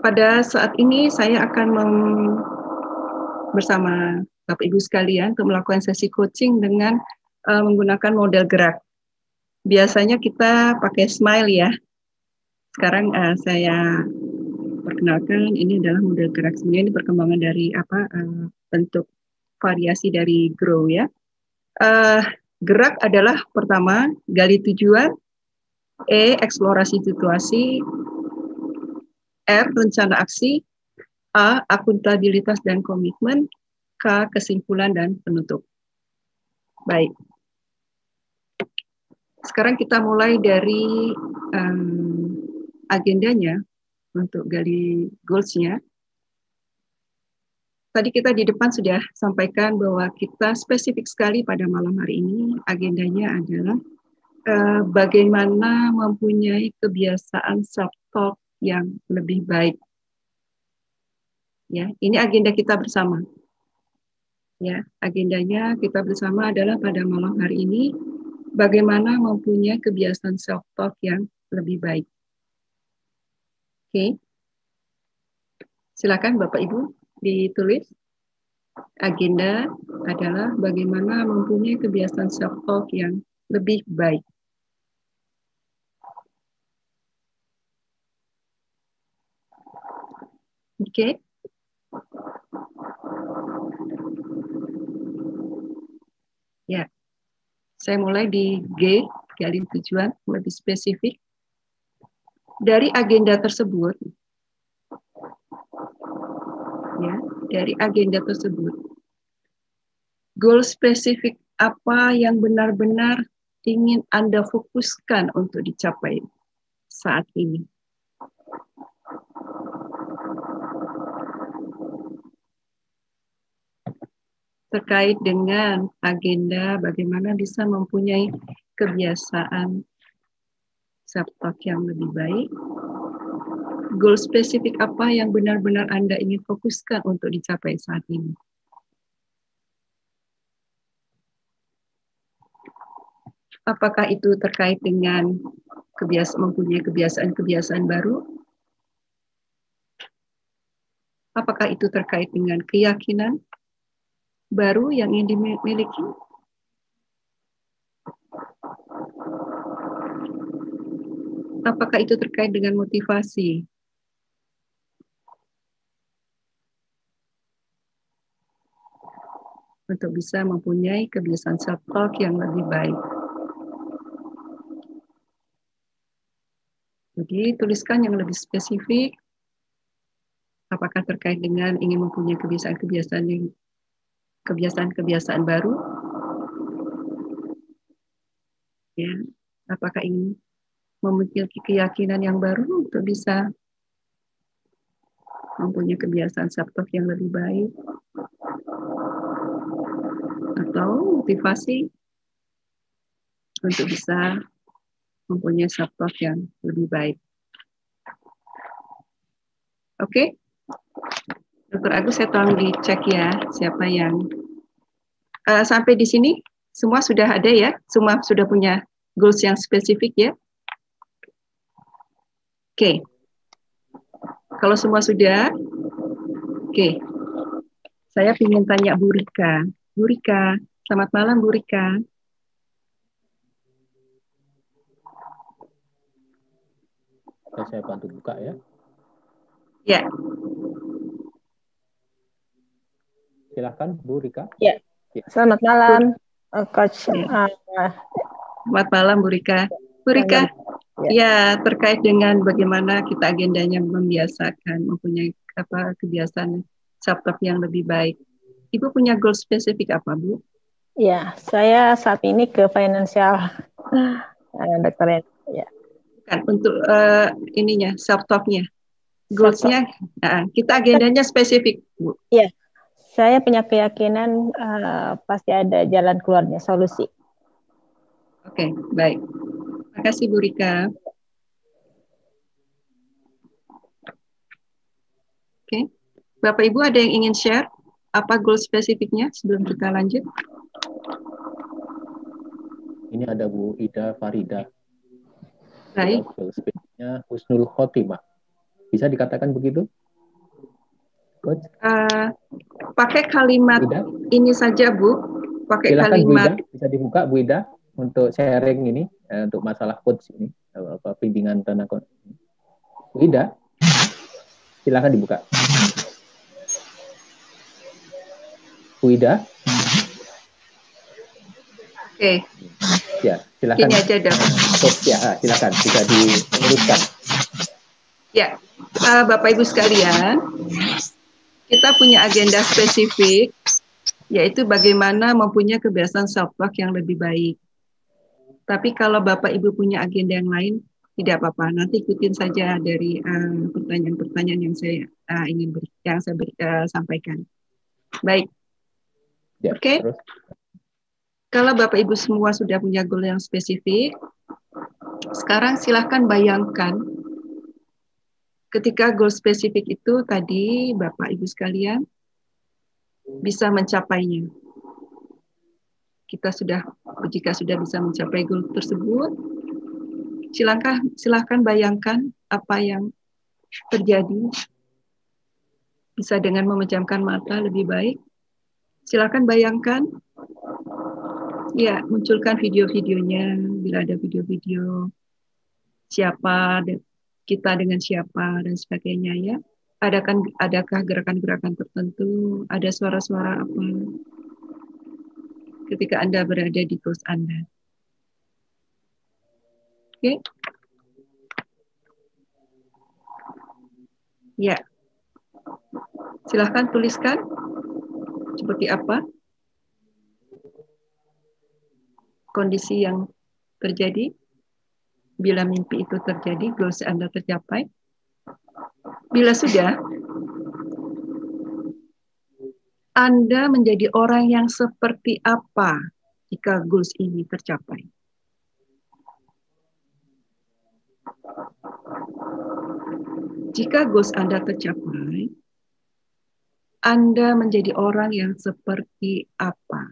Pada saat ini saya akan bersama Bapak Ibu sekalian untuk melakukan sesi coaching dengan menggunakan model gerak. biasanya kita pakai smile ya. Sekarang saya perkenalkan, ini adalah model gerak. Sebenarnya ini perkembangan dari bentuk variasi dari grow ya. Gerak adalah pertama gali tujuan, E eksplorasi situasi, R rencana aksi, A akuntabilitas dan komitmen, K kesimpulan dan penutup. Baik. Sekarang kita mulai dari agendanya untuk gali goals-nya. Tadi kita di depan sudah sampaikan bahwa kita spesifik sekali pada malam hari ini. Agendanya adalah bagaimana mempunyai kebiasaan self-talk yang lebih baik. Ya, ini agenda kita bersama. Ya, agendanya kita bersama adalah pada malam hari ini bagaimana mempunyai kebiasaan self-talk yang lebih baik. Oke. Silakan Bapak Ibu ditulis. Agenda adalah bagaimana mempunyai kebiasaan self-talk yang lebih baik. Oke. Ya. Saya mulai di G, gali tujuan, lebih spesifik. Dari agenda tersebut, ya, dari agenda tersebut, goal spesifik apa yang benar-benar ingin Anda fokuskan untuk dicapai saat ini? Terkait dengan agenda bagaimana bisa mempunyai kebiasaan self-talk yang lebih baik. Goal spesifik apa yang benar-benar Anda ingin fokuskan untuk dicapai saat ini? Apakah itu terkait dengan mempunyai kebiasaan-kebiasaan baru? Apakah itu terkait dengan keyakinan baru yang ingin dimiliki? Apakah itu terkait dengan motivasi? Untuk bisa mempunyai kebiasaan self-talk yang lebih baik. Jadi, tuliskan yang lebih spesifik. Apakah terkait dengan ingin mempunyai kebiasaan baru? Ya, apakah ingin memiliki keyakinan yang baru untuk bisa mempunyai kebiasaan self-talk yang lebih baik? Atau motivasi untuk bisa mempunyai self-talk yang lebih baik. Oke? Dr. Agus, saya tolong dicek ya, siapa yang... sampai di sini, semua sudah ada ya? Semua sudah punya goals yang spesifik ya? Oke. Kalau semua sudah, oke. Saya ingin tanya Bu Rika. Bu Rika, selamat malam Bu Rika. Saya bantu buka ya. Ya. Silakan Bu Rika. Ya. Selamat malam, Coach. Ya. Selamat malam Bu Rika. Bu Rika, ya terkait dengan bagaimana kita agendanya membiasakan mempunyai kebiasaan self-talk yang lebih baik. Ibu punya goal spesifik apa, Bu? Ya, saya saat ini ke financial dokter ya. Bukan, untuk ininya self-talk-nya. Goals-nya, kita agendanya spesifik, Bu. Iya, saya punya keyakinan pasti ada jalan keluarnya, solusi. Oke, baik. Terima kasih Bu Rika. Oke, Bapak Ibu ada yang ingin share apa goal spesifiknya sebelum kita lanjut? Ini ada Bu Ida Farida. Baik. Goal spesifiknya husnul khotimah. Bisa dikatakan begitu? Coach? Pakai kalimat Ida? Ini saja Bu. Pakai silakan, kalimat. Bu Ida. Bisa dibuka Bu Ida. untuk sharing ini untuk masalah coach ini bimbingan tenaga. Wida, silakan dibuka. Wida. Oke. Ya, silakan. Ini aja dah. Ya, silakan bisa diluruskan. Ya, Bapak Ibu sekalian, kita punya agenda spesifik, yaitu bagaimana mempunyai kebiasaan self-talk yang lebih baik. Tapi kalau Bapak Ibu punya agenda yang lain, tidak apa-apa. Nanti ikutin saja dari pertanyaan-pertanyaan yang saya sampaikan. Baik. Ya, Oke. Kalau Bapak Ibu semua sudah punya goal yang spesifik, sekarang silahkan bayangkan ketika goal spesifik itu tadi Bapak Ibu sekalian bisa mencapainya. Jika sudah bisa mencapai goal tersebut, silahkan bayangkan apa yang terjadi. Bisa dengan memejamkan mata lebih baik. Silahkan bayangkan, ya munculkan video-videonya bila ada video-video siapa kita dengan siapa dan sebagainya ya. Adakah gerakan-gerakan tertentu, ada suara-suara apa ketika Anda berada di goals Anda. Oke. Ya. Silahkan tuliskan seperti apa kondisi yang terjadi bila mimpi itu terjadi, goals Anda tercapai. Bila sudah, Anda menjadi orang yang seperti apa jika goals ini tercapai? Jika goals Anda tercapai, Anda menjadi orang yang seperti apa?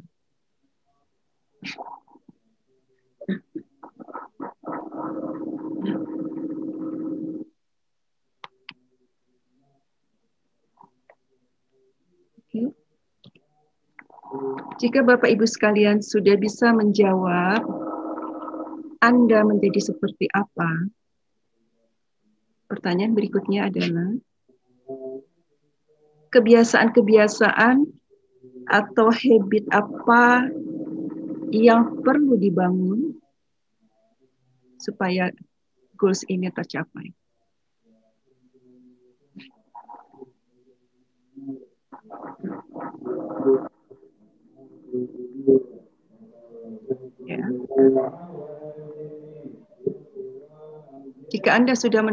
Okay. Jika Bapak Ibu sekalian sudah bisa menjawab, Anda menjadi seperti apa? Pertanyaan berikutnya adalah, kebiasaan-kebiasaan atau habit apa yang perlu dibangun supaya goals ini tercapai? Ya. Jika Anda sudah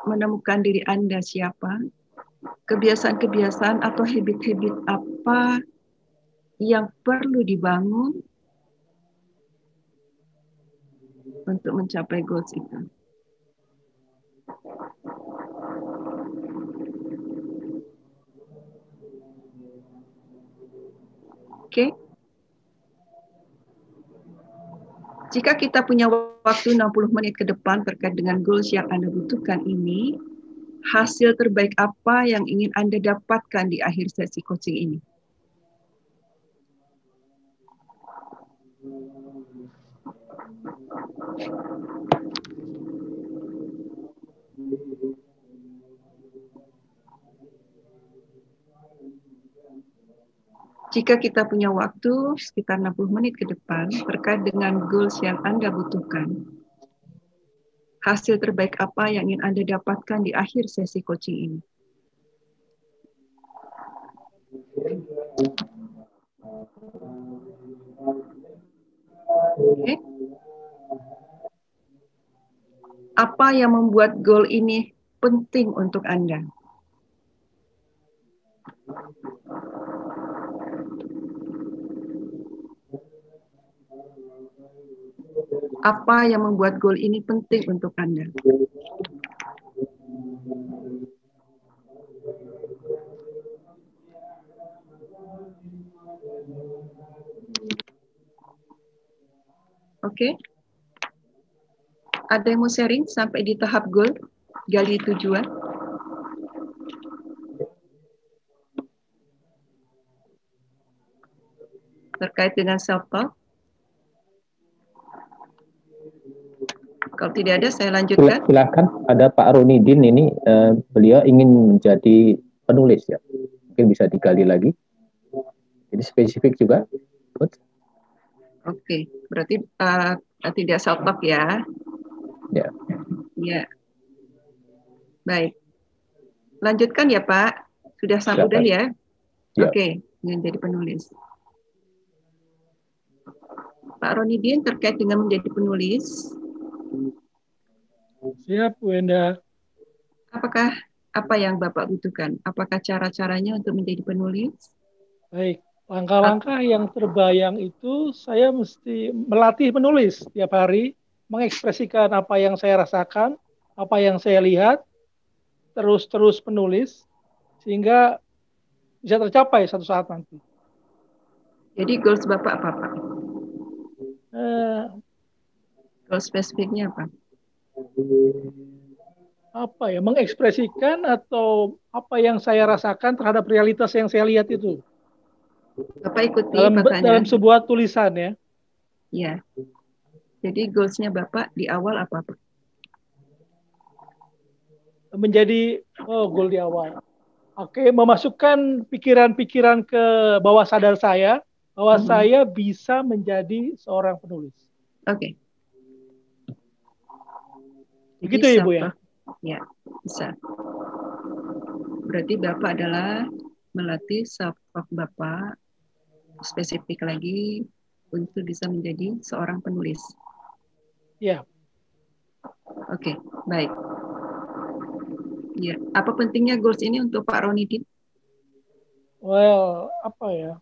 menemukan diri Anda siapa, kebiasaan-kebiasaan atau habit-habit apa yang perlu dibangun untuk mencapai goals itu. Oke. Jika kita punya waktu 60 menit ke depan terkait dengan goals yang Anda butuhkan ini, hasil terbaik apa yang ingin Anda dapatkan di akhir sesi coaching ini? Jika kita punya waktu sekitar 60 menit ke depan terkait dengan goals yang Anda butuhkan, hasil terbaik apa yang ingin Anda dapatkan di akhir sesi coaching ini? Okay. Apa yang membuat goal ini penting untuk Anda? Apa yang membuat goal ini penting untuk Anda? Oke. Ada yang mau sharing sampai di tahap goal, gali tujuan? Terkait dengan self-talk? Kalau tidak ada, saya lanjutkan. Silakan, ada Pak Ronidin ini, beliau ingin menjadi penulis ya. Mungkin bisa digali lagi. Ini spesifik juga. Good. Oke, berarti tidak self-talk ya. Ya. Ya. Baik. Lanjutkan ya Pak. Sudah udah ya? Ya. Oke, ingin jadi penulis. Pak Ronidin terkait dengan menjadi penulis. Siap, Bu Enda. Apakah apa yang Bapak butuhkan? Apakah cara-caranya untuk menjadi penulis? Baik, langkah-langkah yang terbayang itu saya mesti melatih menulis tiap hari, mengekspresikan apa yang saya rasakan, apa yang saya lihat, terus-terus menulis, sehingga bisa tercapai satu saat nanti. Jadi goals Bapak apa Pak? Goals spesifiknya apa? Apa ya, mengekspresikan atau apa yang saya rasakan terhadap realitas yang saya lihat itu. Bapak ikuti dalam sebuah tulisan ya. Ya. Jadi goalsnya Bapak di awal apa Pak? Menjadi goal di awal. Oke, memasukkan pikiran-pikiran ke bawah sadar saya bahwa saya bisa menjadi seorang penulis. Oke. Begitu ya, Ibu ya? Ya, bisa. Berarti Bapak adalah melatih self-talk Bapak spesifik lagi untuk bisa menjadi seorang penulis. Ya. Oke, baik. Ya, apa pentingnya goals ini untuk Pak Ronidin? Well, apa ya?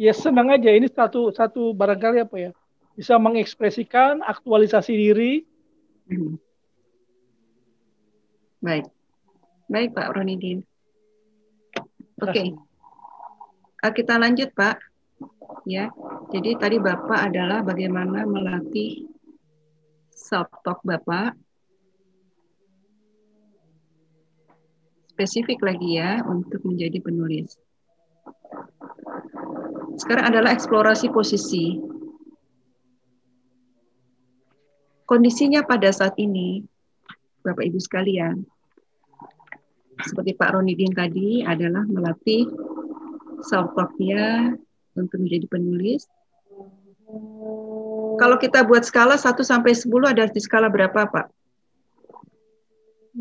Ya senang aja, ini satu barangkali apa ya? Bisa mengekspresikan, aktualisasi diri. Baik. Baik Pak Ronidin. Oke. Kita lanjut Pak. Ya. Jadi tadi Bapak adalah bagaimana melatih self-talk Bapak. Spesifik lagi ya untuk menjadi penulis. Sekarang adalah eksplorasi posisi. Kondisinya pada saat ini, Bapak Ibu sekalian, seperti Pak Ronidin tadi adalah melatih self-talk-nya untuk menjadi penulis. Kalau kita buat skala 1 sampai 10 ada di skala berapa, Pak?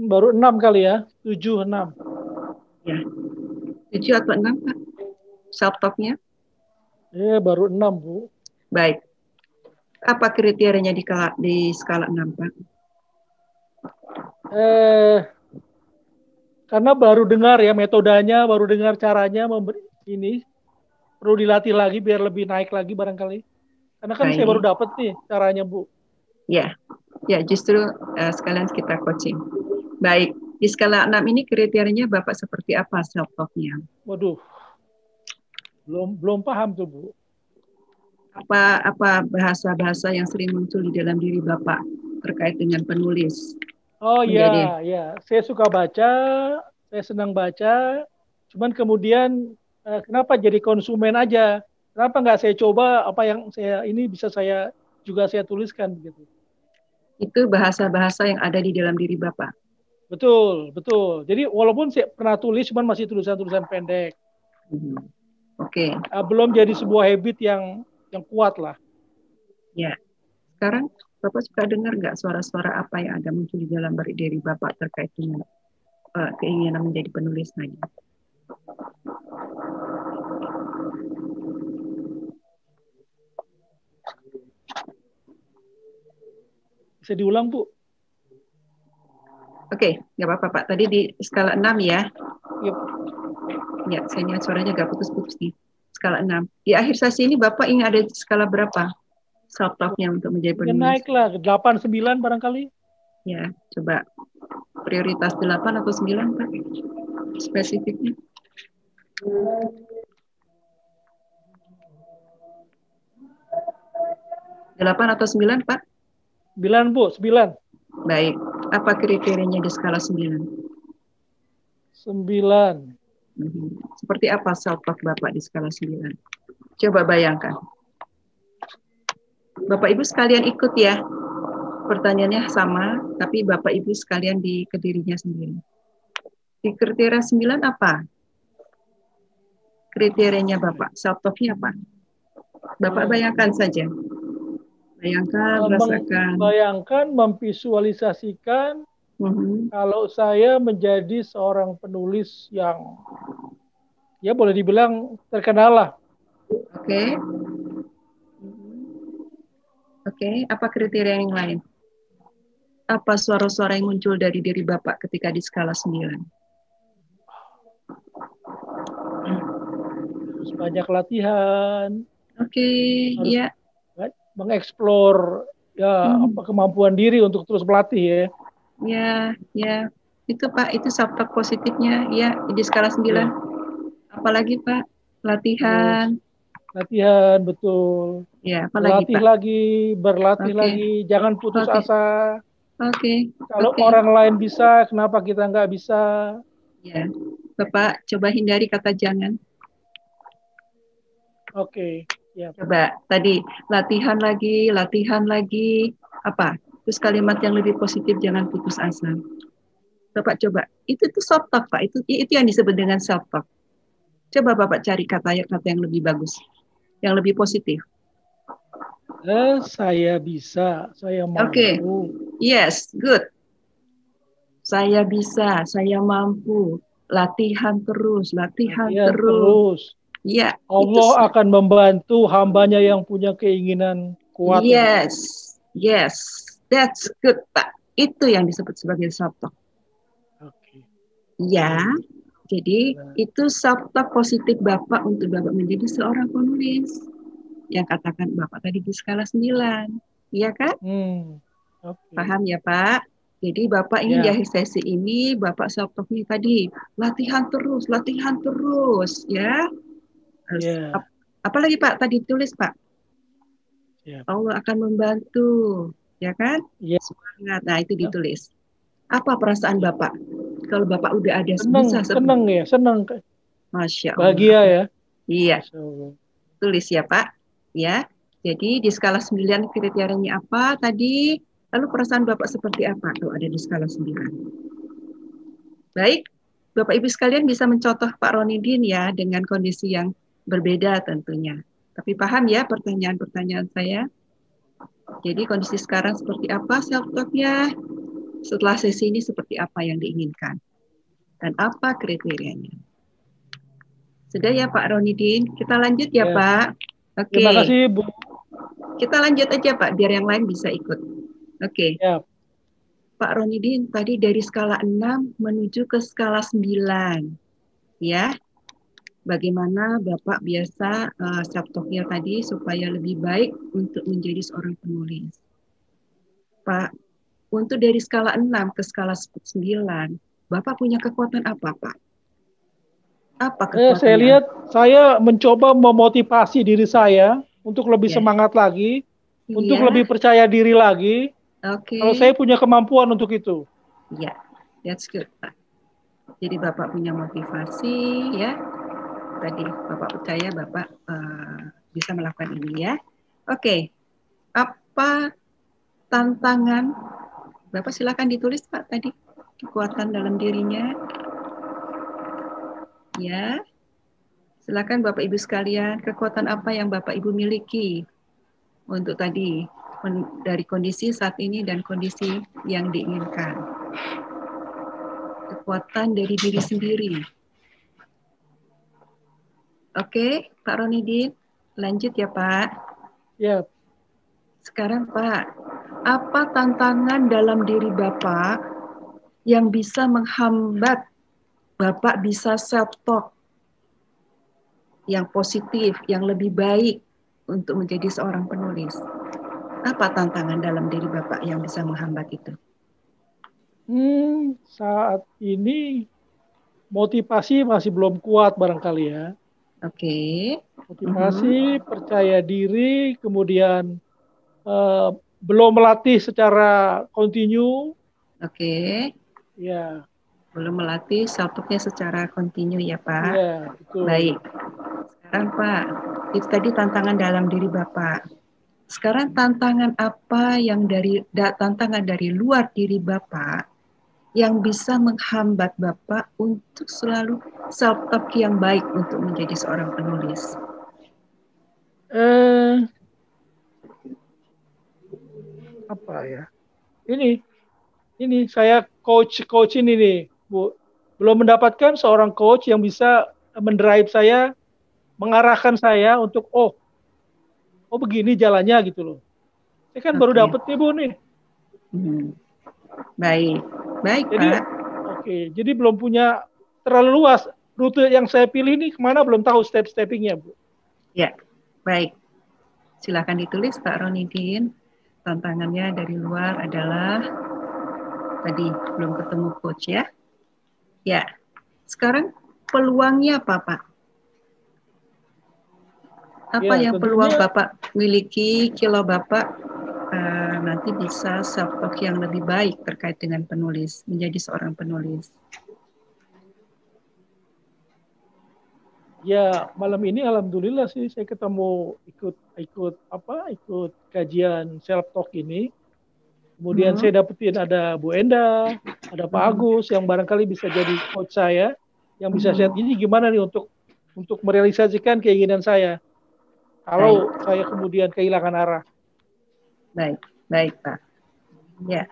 Baru 6 kali ya, 7, 6. Ya, 7 atau 6, Pak? Self-talk-nya? Baru 6, Bu. Baik. Apa kriterianya di skala 6, Pak? Karena baru dengar ya metodenya, baru dengar caranya ini perlu dilatih lagi biar lebih naik lagi barangkali. Karena kan saya baru dapat nih caranya, Bu. Ya, justru sekalian kita coaching. Baik, di skala 6 ini kriterianya Bapak seperti apa self-talk-nya? Waduh, belum paham tuh, Bu. Apa bahasa-bahasa yang sering muncul di dalam diri Bapak terkait dengan penulis? Oh iya, saya suka baca, saya senang baca, cuman kemudian kenapa jadi konsumen aja? Kenapa nggak saya coba apa yang saya ini bisa saya tuliskan begitu? Itu bahasa-bahasa yang ada di dalam diri Bapak. Betul. Jadi walaupun saya pernah tulis, cuman masih tulisan-tulisan pendek. Oke. Belum jadi sebuah habit yang kuat lah. Ya. Sekarang Bapak suka dengar nggak suara-suara apa yang ada muncul di dalam diri Bapak terkait dengan keinginan menjadi penulis tadi? Bisa diulang, Bu? Oke, nggak apa-apa, Pak. Tadi di skala 6 ya? Yep. Ya, saya lihat suaranya agak putus-putus nih. Skala 6. Di akhir sesi ini Bapak ingin ada skala berapa? Self-talk-nya untuk menjadi penulis. Ya naiklah, 8, 9 barangkali. Ya, coba prioritas 8 atau 9, Pak? Spesifiknya. 8 atau 9, Pak? 9, Bu, 9. Baik. Apa kriterianya di skala 9? 9. Seperti apa self-talk Bapak di skala 9? Coba bayangkan. Bapak Ibu sekalian ikut ya. Pertanyaannya sama, tapi Bapak Ibu sekalian ke dirinya sendiri. Di kriteria 9 apa? Kriterianya Bapak, self-talk-nya apa? Bapak bayangkan saja. Bayangkan, rasakan. Bayangkan, memvisualisasikan kalau saya menjadi seorang penulis yang ya boleh dibilang terkenal lah. Oke. Oke, apa kriteria yang lain? Apa suara-suara yang muncul dari diri Bapak ketika di skala 9? Harus banyak latihan. Oke, iya. Mengeksplor ya apa kemampuan diri untuk terus melatih ya. Ya. Itu Pak, itu self-talk positifnya ya di skala 9. Ya. Apalagi Pak? Latihan. Latihan, betul. Ya, apalagi Pak? Berlatih lagi, jangan putus asa. Oke. Kalau orang lain bisa, kenapa kita nggak bisa? Ya, Bapak coba hindari kata jangan. Oke. Ya. Coba tadi latihan lagi, apa? Terus kalimat yang lebih positif, jangan putus asa. Bapak coba, itu self talk Pak, itu yang disebut dengan self talk. Coba Bapak cari kata-kata yang lebih bagus, yang lebih positif. Saya bisa, saya mampu. Oke, yes, good. Saya bisa, saya mampu. Latihan terus. Ya, Allah akan membantu hambanya yang punya keinginan kuat. Yes, that's good Pak. Itu yang disebut sebagai self-talk. Ya, jadi itu self-talk positif Bapak untuk Bapak menjadi seorang penulis. Yang katakan Bapak tadi di skala 9. Iya kan? Paham ya Pak? Jadi Bapak ingin di akhir sesi ini, Bapak self-talk-nya tadi, latihan terus ya. Apalagi Pak tadi tulis Pak, Allah akan membantu, ya kan? Semangat. Nah itu ditulis. Apa perasaan Bapak kalau Bapak udah ada senang ya, senang. Masya Allah. Bahagia ya. Iya. Tulis ya Pak. Ya. Jadi di skala 9 kriterianya apa tadi? Lalu perasaan Bapak seperti apa kalau ada di skala 9? Baik, Bapak Ibu sekalian bisa mencontoh Pak Ronidin ya dengan kondisi yang berbeda tentunya. Tapi paham ya pertanyaan-pertanyaan saya? Jadi kondisi sekarang seperti apa self-talk-nya? Setelah sesi ini seperti apa yang diinginkan? Dan apa kriterianya? Sudah ya Pak Ronidin? Kita lanjut ya Pak? Oke. Terima kasih Bu. Kita lanjut aja Pak, biar yang lain bisa ikut. Oke. Pak Ronidin tadi dari skala 6 menuju ke skala 9. Ya. Bagaimana Bapak biasa self-talk-nya tadi supaya lebih baik untuk menjadi seorang penulis. Pak, untuk dari skala 6 ke skala 9, Bapak punya kekuatan apa, Pak? Apa kekuatannya? Saya lihat saya mencoba memotivasi diri saya untuk lebih semangat lagi, untuk lebih percaya diri lagi. Kalau saya punya kemampuan untuk itu. Ya, that's good, Pak. Jadi Bapak punya motivasi, ya. Tadi Bapak percaya Bapak bisa melakukan ini, ya. Oke. Apa tantangan? Bapak silakan ditulis, Pak, tadi. Kekuatan dalam dirinya. Ya. Silakan Bapak Ibu sekalian, kekuatan apa yang Bapak Ibu miliki untuk tadi dari kondisi saat ini dan kondisi yang diinginkan. Kekuatan dari diri sendiri. Oke, Pak Ronidin, lanjut ya Pak. Ya. Sekarang Pak, apa tantangan dalam diri Bapak yang bisa menghambat Bapak bisa self-talk yang positif, yang lebih baik untuk menjadi seorang penulis? Apa tantangan dalam diri Bapak yang bisa menghambat itu? Saat ini motivasi masih belum kuat barangkali ya. Oke. Motivasi, percaya diri, kemudian belum melatih secara kontinu. Oke. Ya. Belum melatih self-talk-nya secara kontinu ya Pak. Ya, betul. Baik. Sekarang Pak, itu tadi tantangan dalam diri Bapak. sekarang tantangan apa yang tantangan dari luar diri Bapak yang bisa menghambat Bapak untuk selalu self-talk yang baik untuk menjadi seorang penulis? Apa ya? Ini saya coach ini nih, Bu. Belum mendapatkan seorang coach yang bisa mendrive saya, mengarahkan saya untuk oh begini jalannya gitu loh. Saya kan baru dapet nih Bu nih. Baik jadi, Pak. Jadi belum punya terlalu luas rute yang saya pilih nih kemana belum tahu step-steppingnya Bu. Ya, baik. Silakan ditulis Pak Ronidin. Tantangannya dari luar adalah tadi belum ketemu coach ya. Ya, sekarang peluangnya apa Pak? Apa yang peluang Bapak miliki kalau Bapak nanti bisa self-talk yang lebih baik terkait dengan penulis, menjadi seorang penulis? Ya, malam ini alhamdulillah sih saya ketemu ikut kajian self-talk ini. Kemudian saya dapetin ada Bu Enda, ada Pak Agus yang barangkali bisa jadi coach saya, yang bisa saya ini gimana nih untuk merealisasikan keinginan saya. Kalau saya kemudian kehilangan arah. Baik Pak. Ya,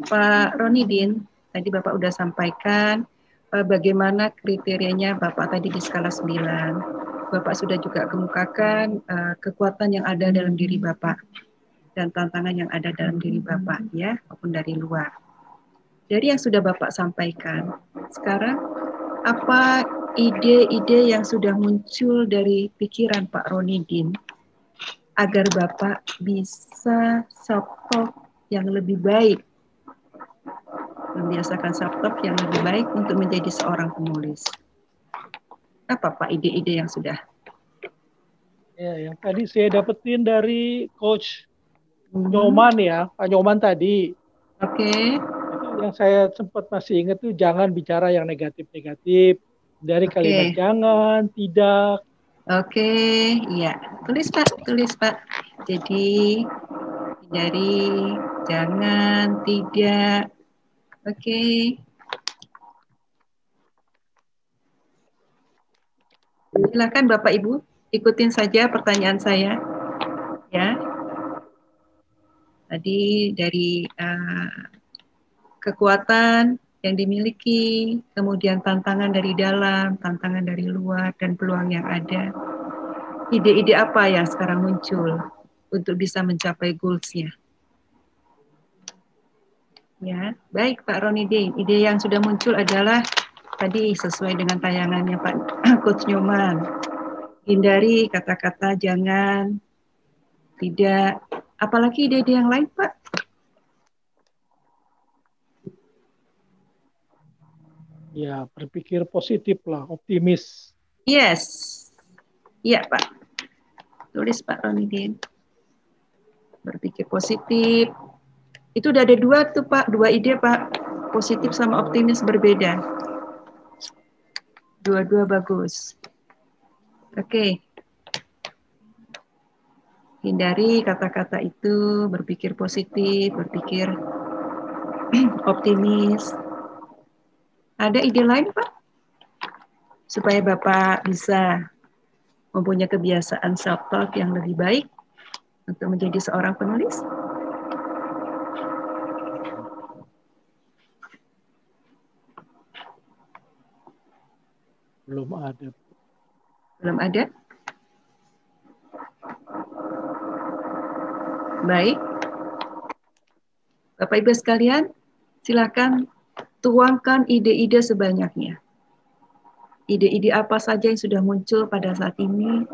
Pak Ronidin, tadi Bapak udah sampaikan bagaimana kriterianya Bapak tadi di skala 9. Bapak sudah juga kemukakan kekuatan yang ada dalam diri Bapak dan tantangan yang ada dalam diri Bapak ya, maupun dari luar. Dari yang sudah Bapak sampaikan, sekarang apa ide-ide yang sudah muncul dari pikiran Pak Ronidin agar Bapak bisa self-talk yang lebih baik, membiasakan self-talk yang lebih baik untuk menjadi seorang penulis? Apa Pak ide-ide yang sudah? Ya, yang tadi saya dapetin dari Coach Nyoman ya, Pak Nyoman tadi. Yang saya sempat masih ingat tuh jangan bicara yang negatif-negatif. Dari kalimat jangan, tidak. Iya. Tulis Pak. Jadi dari jangan, tidak. Silakan Bapak Ibu, ikutin saja pertanyaan saya. Ya. Tadi dari kekuatan yang dimiliki, kemudian tantangan dari dalam, tantangan dari luar, dan peluang yang ada. Ide-ide apa yang sekarang muncul untuk bisa mencapai goals-nya? Ya, baik Pak Ronidin. Ide yang sudah muncul adalah tadi sesuai dengan tayangannya Pak Coach Nyoman. Hindari kata-kata jangan, tidak. Apalagi ide-ide yang lain Pak? Ya, berpikir positif lah, optimis. Yes. Iya, Pak. Tulis Pak Ronidin. Berpikir positif. Itu udah ada 2 tuh, Pak. 2 ide, Pak. Positif sama optimis berbeda. 2-2 bagus. Hindari kata-kata itu, berpikir positif, berpikir optimis. Ada ide lain, Pak? Supaya Bapak bisa mempunyai kebiasaan self-talk yang lebih baik untuk menjadi seorang penulis? Belum ada. Belum ada? Baik. Bapak Ibu sekalian, silakan tuangkan ide-ide sebanyaknya. Ide-ide apa saja yang sudah muncul pada saat ini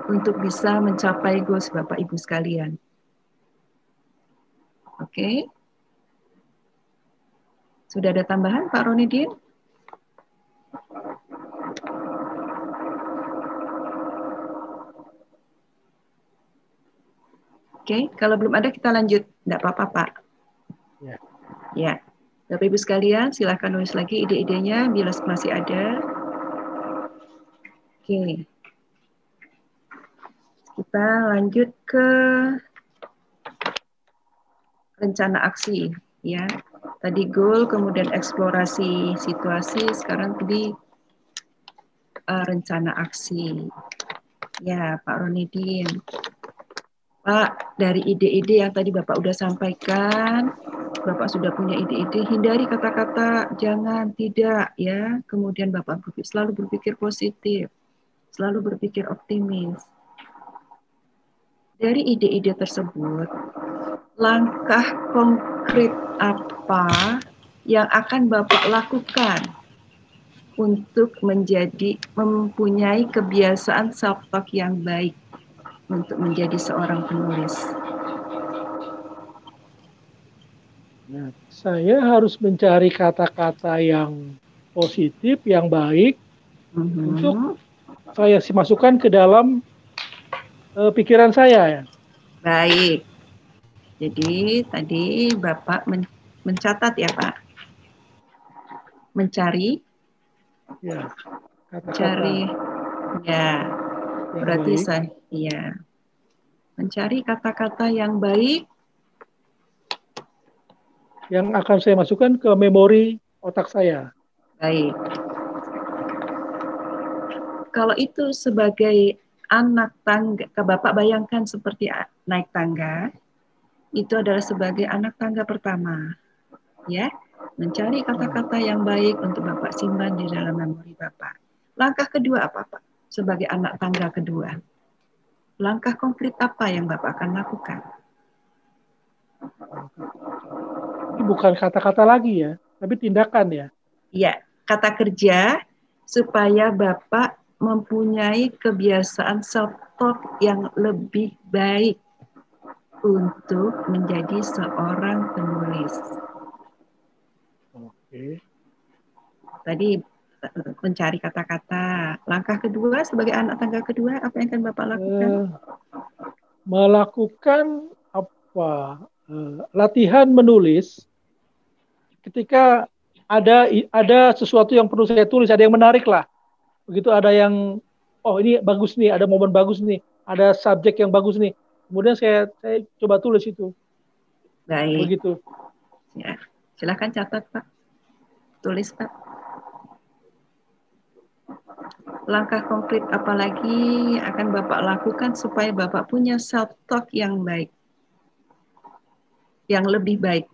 untuk bisa mencapai goals Bapak Ibu sekalian. Sudah ada tambahan Pak Ronidin? Kalau belum ada kita lanjut. Tidak apa-apa Pak. Ya. Bapak Ibu sekalian, silakan nulis lagi ide-idenya bila masih ada. Kita lanjut ke rencana aksi, ya. Tadi goal, kemudian eksplorasi situasi, sekarang tadi rencana aksi. Ya, Pak Ronidin. Pak, dari ide-ide yang tadi Bapak udah sampaikan, Bapak sudah punya ide-ide, hindari kata-kata jangan, tidak, ya. Kemudian Bapak selalu berpikir positif, selalu berpikir optimis. Dari ide-ide tersebut, langkah konkret apa yang akan Bapak lakukan untuk mempunyai kebiasaan self-talk yang baik untuk menjadi seorang penulis? Nah, saya harus mencari kata-kata yang positif, yang baik, untuk saya masukkan ke dalam pikiran saya. Ya. Baik. Jadi tadi Bapak mencatat ya Pak? Mencari? Ya, kata-kata. Mencari, ya. Berarti baik. saya, iya. Mencari kata-kata yang baik yang akan saya masukkan ke memori otak saya. Baik. Kalau itu sebagai anak tangga, Bapak bayangkan seperti naik tangga, itu adalah sebagai anak tangga pertama. Ya, mencari kata-kata yang baik untuk Bapak simpan di dalam memori Bapak. Langkah kedua apa, Pak? Sebagai anak tangga kedua. Langkah konkret apa yang Bapak akan lakukan? Ini bukan kata-kata lagi ya, tapi tindakan ya. Iya, kata kerja supaya Bapak mempunyai kebiasaan self-talk yang lebih baik untuk menjadi seorang penulis. Oke. Tadi mencari kata-kata. Langkah kedua sebagai anak tangga kedua, apa yang akan Bapak lakukan? Melakukan apa? Latihan menulis ketika ada sesuatu yang perlu saya tulis, ada yang menarik lah. Begitu ada yang, oh ini bagus nih, ada momen bagus nih, ada subjek yang bagus nih. Kemudian saya coba tulis itu. Baik. Begitu. Ya, silakan catat Pak. Tulis Pak. Langkah konkret apa lagi akan Bapak lakukan supaya Bapak punya self-talk yang baik? Yang lebih baik.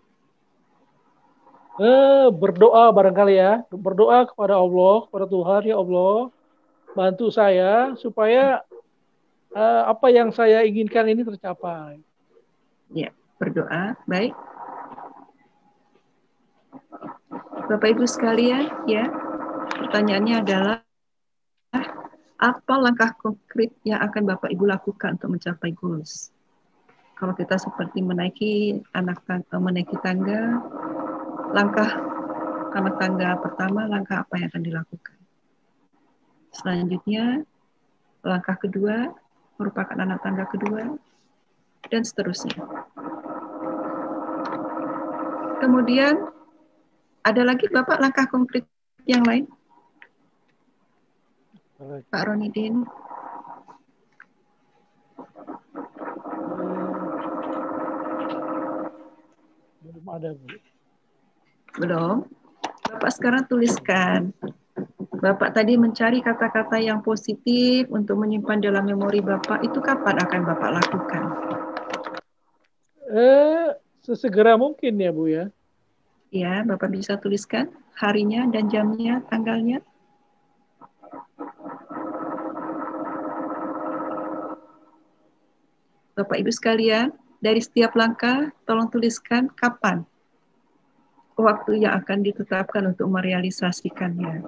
Berdoa barangkali ya. Berdoa kepada Allah, kepada Tuhan, ya Allah, bantu saya supaya apa yang saya inginkan ini tercapai. Ya, berdoa. Baik. Bapak Ibu sekalian, ya, pertanyaannya adalah apa langkah konkret yang akan Bapak Ibu lakukan untuk mencapai goals? Kalau kita seperti menaiki tangga, langkah anak tangga pertama, langkah apa yang akan dilakukan? Selanjutnya, langkah kedua merupakan anak tangga kedua, dan seterusnya. Kemudian, ada lagi Bapak langkah konkret yang lain? Pak Ronidin. Belum ada, Bu. Belum? Bapak sekarang tuliskan. Bapak tadi mencari kata-kata yang positif untuk menyimpan dalam memori Bapak. Itu kapan akan Bapak lakukan? Sesegera mungkin ya, Bu ya. Ya, Bapak bisa tuliskan harinya dan jamnya, tanggalnya. Bapak Ibu sekalian, dari setiap langkah tolong tuliskan kapan waktu yang akan ditetapkan untuk merealisasikannya.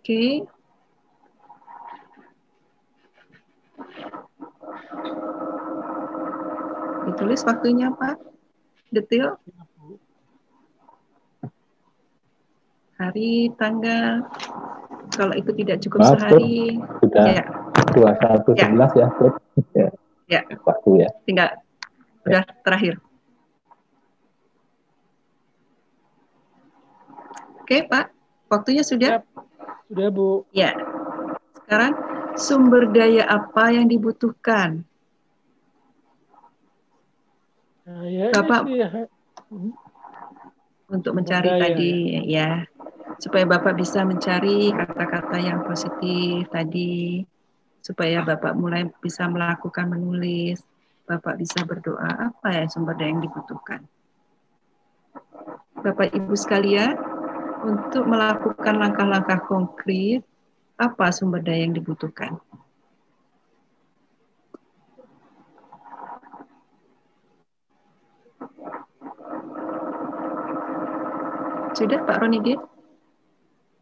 Oke. Ditulis waktunya, Pak. Detail. Hari, tanggal. Kalau itu tidak cukup sehari. Sudah ya. 21.11 ya. Ya. Waktu ya. Tinggal. Sudah terakhir. Oke, Pak. Waktunya sudah? Siap. Sudah, Bu. Ya. Sekarang, sumber daya apa yang dibutuhkan? Bapak untuk mencari tadi, ya. Supaya Bapak bisa mencari kata-kata yang positif tadi. Supaya Bapak mulai bisa melakukan menulis. Bapak bisa berdoa. Apa ya sumber daya yang dibutuhkan? Bapak Ibu sekalian, untuk melakukan langkah-langkah konkret, apa sumber daya yang dibutuhkan? Sudah Pak Ronidin?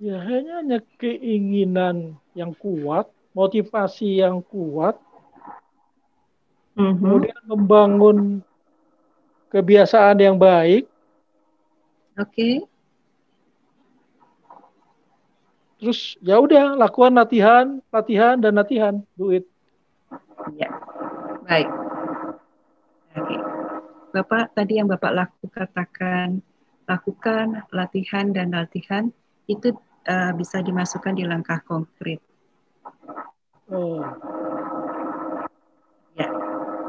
Ya, hanya keinginan yang kuat, motivasi yang kuat, kemudian membangun kebiasaan yang baik. Oke. Terus ya udah lakukan latihan, dan latihan, do it. Ya, baik. Oke. Bapak tadi yang Bapak katakan, lakukan latihan dan latihan itu bisa dimasukkan di langkah konkret. Oh. Ya,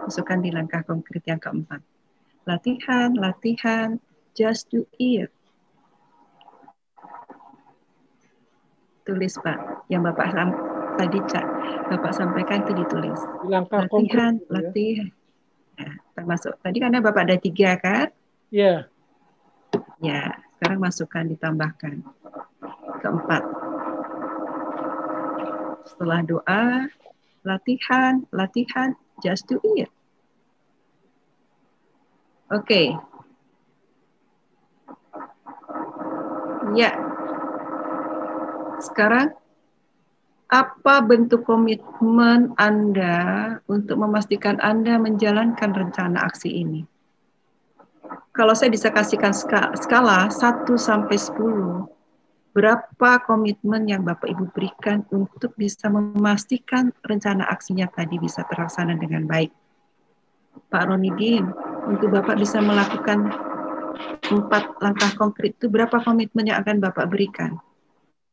masukkan di langkah konkret yang keempat. Latihan, latihan, just do it. Tulis Pak, yang Bapak tadi Bapak sampaikan itu ditulis. Langkah latihan, konkret, latihan. Ya, termasuk tadi karena Bapak ada 3 kan? Iya. Ya, sekarang masukkan, ditambahkan. Keempat. Setelah doa, latihan, latihan, just do it. Oke. Ya. Sekarang, apa bentuk komitmen Anda untuk memastikan Anda menjalankan rencana aksi ini? Kalau saya bisa kasihkan skala 1 sampai 10, berapa komitmen yang Bapak Ibu berikan untuk bisa memastikan rencana aksinya tadi bisa terlaksana dengan baik? Pak Ronidin, untuk Bapak bisa melakukan 4 langkah konkret itu berapa komitmen yang akan Bapak berikan?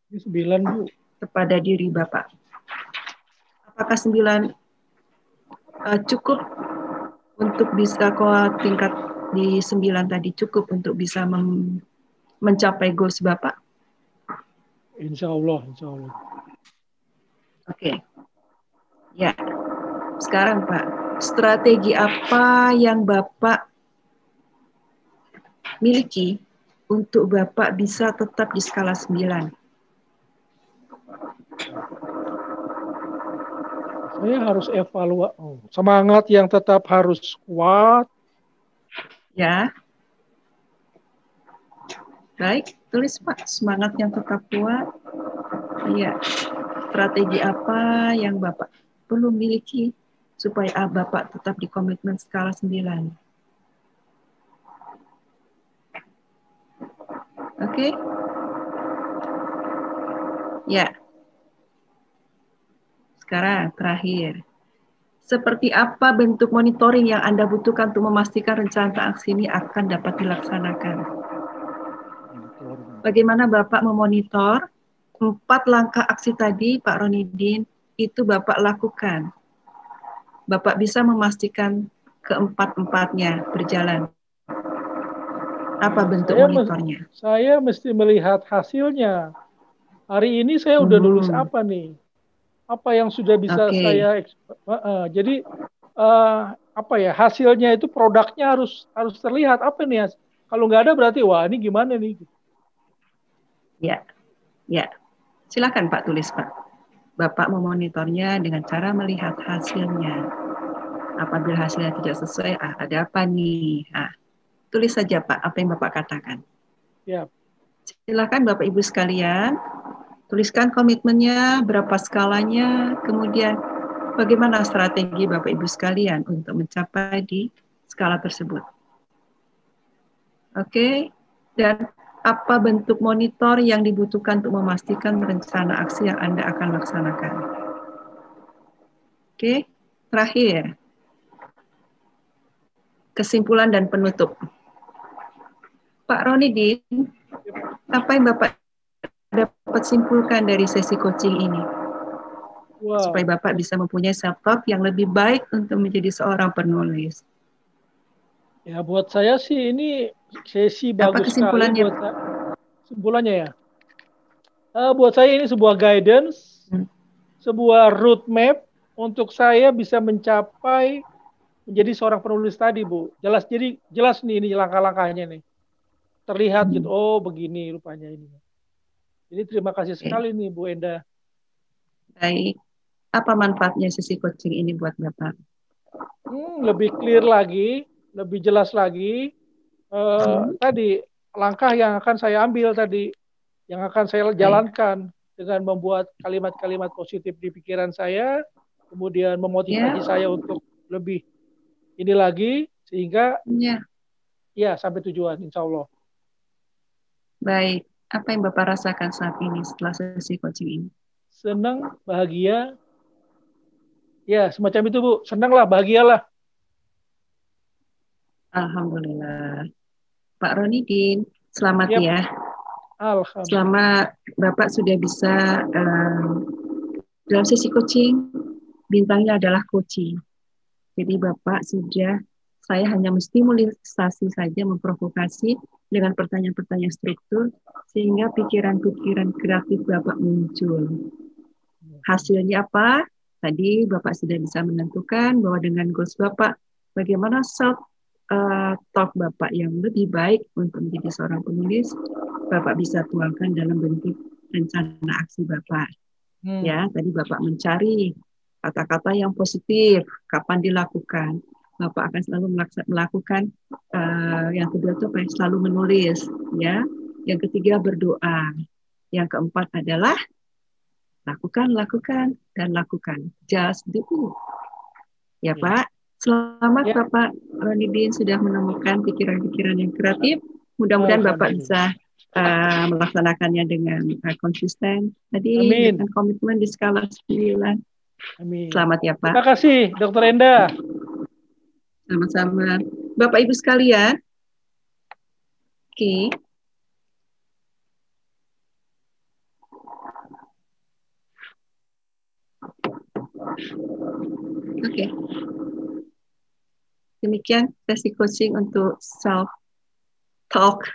9, Bu. Kepada diri Bapak. Apakah 9 cukup untuk bisa tingkat di 9 tadi cukup untuk bisa mencapai goals Bapak? Insya Allah, insya Allah. Oke. Ya. Sekarang Pak, strategi apa yang Bapak miliki untuk Bapak bisa tetap di skala 9? Saya harus evaluasi. Semangat yang tetap harus kuat. Ya. Baik, tulis Pak, semangat yang tetap kuat. Iya. Strategi apa yang Bapak perlu miliki supaya Bapak tetap di komitmen skala 9? Oke. Ya. Sekarang terakhir. Seperti apa bentuk monitoring yang Anda butuhkan untuk memastikan rencana aksi ini akan dapat dilaksanakan? Bagaimana Bapak memonitor 4 langkah aksi tadi, Pak Ronidin, itu Bapak lakukan? Bapak bisa memastikan keempat-empatnya berjalan. Apa bentuk monitornya? Saya mesti melihat hasilnya. Hari ini saya udah nulis apa nih? Apa yang sudah bisa saya jadi apa ya, hasilnya itu, produknya harus terlihat. Apa nih? Kalau nggak ada berarti wah ini gimana nih? Ya, ya. Silakan Pak, tulis Pak. Bapak memonitornya dengan cara melihat hasilnya. Apabila hasilnya tidak sesuai, ada apa nih? Tulis saja Pak apa yang Bapak katakan. Ya. Silakan Bapak Ibu sekalian. Tuliskan komitmennya, berapa skalanya, kemudian bagaimana strategi Bapak Ibu sekalian untuk mencapai di skala tersebut. Oke, dan apa bentuk monitor yang dibutuhkan untuk memastikan rencana aksi yang Anda akan laksanakan. Oke, terakhir. Kesimpulan dan penutup. Pak Ronidin, Apa yang Bapak dapat simpulkan dari sesi coaching ini? Wow. Supaya Bapak bisa mempunyai self-talk yang lebih baik untuk menjadi seorang penulis. Ya, buat saya sih ini sesi Apa bagus sekali kesimpulannya? buat kesimpulannya ya. Buat saya ini sebuah guidance, sebuah roadmap untuk saya bisa mencapai menjadi seorang penulis tadi, Bu. Jadi jelas nih ini langkah-langkahnya nih. Terlihat gitu, oh begini rupanya ini. Jadi terima kasih sekali nih Bu Enda. Baik. Apa manfaatnya sesi coaching ini buat Bapak? Lebih clear lagi, lebih jelas lagi. Tadi langkah yang akan saya ambil tadi, yang akan saya jalankan dengan membuat kalimat-kalimat positif di pikiran saya, kemudian memotivasi saya untuk lebih ini lagi, sehingga ya sampai tujuan, insya Allah. Baik, apa yang Bapak rasakan saat ini setelah sesi coaching ini? Senang, bahagia, ya semacam itu Bu, senang lah, bahagialah. Alhamdulillah. Pak Ronidin, selamat ya. Alhamdulillah. Selamat Bapak sudah bisa dalam sesi coaching, bintangnya adalah coaching. Jadi Bapak sudah, saya hanya menstimulasi saja, memprovokasi dengan pertanyaan-pertanyaan struktur, sehingga pikiran-pikiran kreatif Bapak muncul. Hasilnya apa? Tadi Bapak sudah bisa menentukan bahwa dengan goals Bapak, bagaimana self-talk Bapak yang lebih baik untuk menjadi seorang penulis, Bapak bisa tuangkan dalam bentuk rencana aksi Bapak. Ya, tadi Bapak mencari kata-kata yang positif, kapan dilakukan. Bapak akan selalu melakukan yang kedua itu selalu menulis, ya. Yang ketiga berdoa. Yang keempat adalah lakukan, dan lakukan. Just do. Ya Pak, selamat Bapak Ronidin sudah menemukan pikiran-pikiran yang kreatif. Mudah-mudahan Bapak bisa melaksanakannya dengan konsisten. Tadi dengan komitmen di skala 9. Amin. Selamat ya Pak. Terima kasih Dr. Enda. Sama-sama. Bapak Ibu sekalian. Oke. Oke. Demikian sesi coaching untuk self-talk.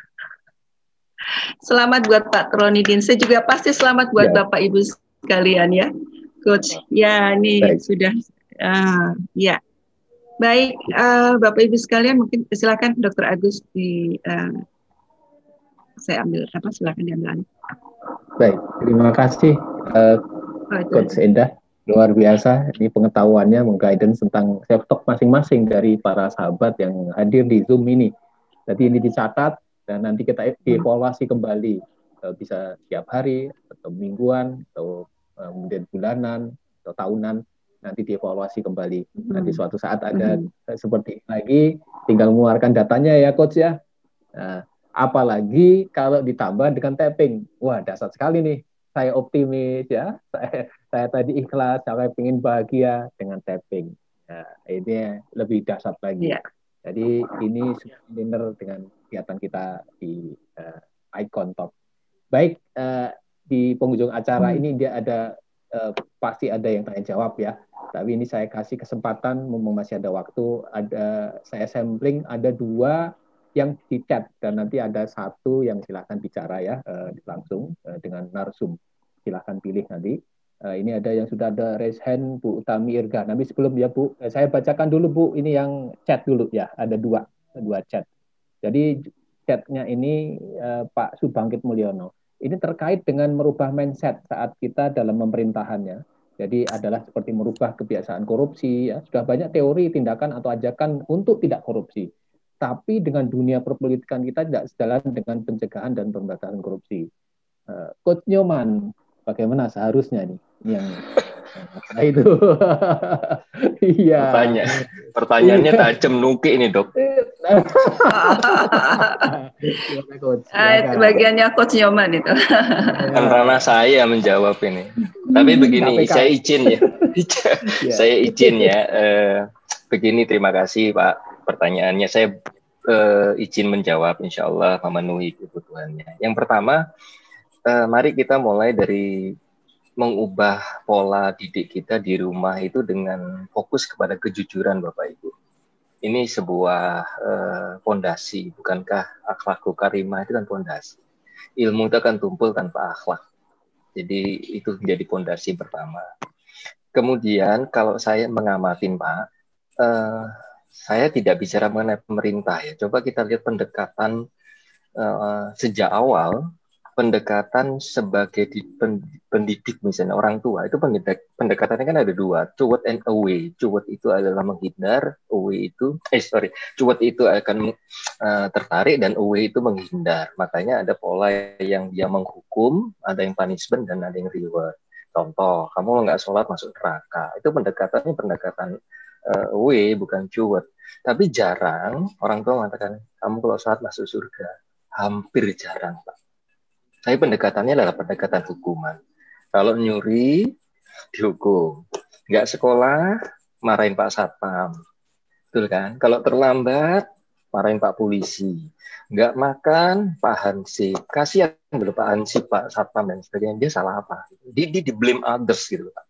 Selamat buat Pak Ronidin. Saya juga pasti selamat buat Bapak Ibu sekalian ya. Coach, ya ini sudah, ya. Baik, Bapak Ibu sekalian, mungkin silakan Dr. Agus saya ambil silakan diambil. Baik, terima kasih Coach Enda. Luar biasa, ini pengetahuannya meng-guidance tentang self-talk masing-masing dari para sahabat yang hadir di Zoom ini. Jadi ini dicatat dan nanti kita dievaluasi kembali, bisa setiap hari atau mingguan atau kemudian bulanan atau tahunan, nanti dievaluasi kembali. Nanti suatu saat ada seperti ini lagi, tinggal mengeluarkan datanya ya Coach ya. Nah, apalagi kalau ditambah dengan tapping. Wah, dahsyat sekali nih. Saya optimis ya. Saya tadi ikhlas, saya ingin bahagia dengan tapping. Nah, ini lebih dahsyat lagi. Jadi ini dinner dengan kegiatan kita di Icon Talk. Baik, di penghujung acara ini dia ada pasti ada yang tanya jawab ya. Tapi ini saya kasih kesempatan, masih ada waktu. Saya sampling ada 2 yang di chat dan nanti ada 1 yang silahkan bicara ya langsung dengan narsum. Silahkan pilih nanti. Ini ada yang sudah ada raise hand Bu Utami Irga. Nanti sebelum ya Bu, saya bacakan dulu Bu. Ini yang chat dulu ya. Ada 2 chat. Jadi chatnya ini Pak Subangkit Mulyono. Ini terkait dengan merubah mindset saat kita dalam pemerintahannya. Jadi adalah seperti merubah kebiasaan korupsi. Ya. Sudah banyak teori, tindakan atau ajakan untuk tidak korupsi. Tapi dengan dunia perpolitikan kita tidak sejalan dengan pencegahan dan pemberantasan korupsi. Coach Nyoman, bagaimana seharusnya nih? Yang itu. Iya. Pertanyaannya tajam nuki ini Dok. Bagiannya Coach Nyoman itu. Kan ranah saya menjawab ini. Tapi begini, saya izin ya. Saya izin ya. Begini, terima kasih Pak pertanyaannya. Saya izin menjawab, insya Allah memenuhi kebutuhannya. Yang pertama, mari kita mulai dari mengubah pola didik kita di rumah itu dengan fokus kepada kejujuran, Bapak Ibu. Ini sebuah fondasi, bukankah akhlakul karimah itu kan fondasi. Ilmu itu akan tumpul tanpa akhlak. Jadi itu menjadi fondasi pertama. Kemudian kalau saya mengamatin, Pak, saya tidak bicara mengenai pemerintah ya. Coba kita lihat pendekatan sejak awal, pendekatan sebagai pendidik misalnya orang tua itu pendekatannya kan ada dua, toward and away. Toward itu adalah menghindar, away itu toward itu akan tertarik dan away itu menghindar. Makanya ada pola yang dia menghukum, ada yang punishment dan ada yang reward. Contoh, kamu nggak sholat masuk neraka. Itu pendekatan away bukan toward. Tapi jarang orang tua mengatakan kamu kalau sholat masuk surga. Hampir jarang, Pak. Tapi pendekatannya adalah pendekatan hukuman. Kalau nyuri, dihukum. Nggak sekolah, marahin Pak Satpam. Betul kan? Kalau terlambat, marahin Pak Polisi. Nggak makan, Pak Hansip. Kasihan dulu Pak Hansip, Pak Satpam, dan sebagainya. Dia salah apa? Dia di blame others gitu, Pak.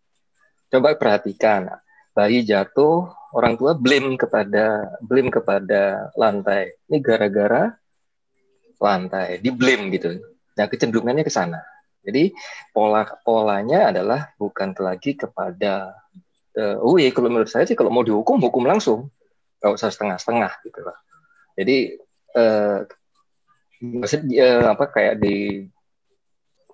Coba perhatikan. Bayi jatuh, orang tua blame kepada lantai. Ini gara-gara lantai, di blame gitu. Nah, kecenderungannya ke sana. Jadi polanya adalah bukan lagi kepada kalau menurut saya sih kalau mau dihukum, hukum langsung. Nggak usah setengah-setengah gitu lah. Jadi kayak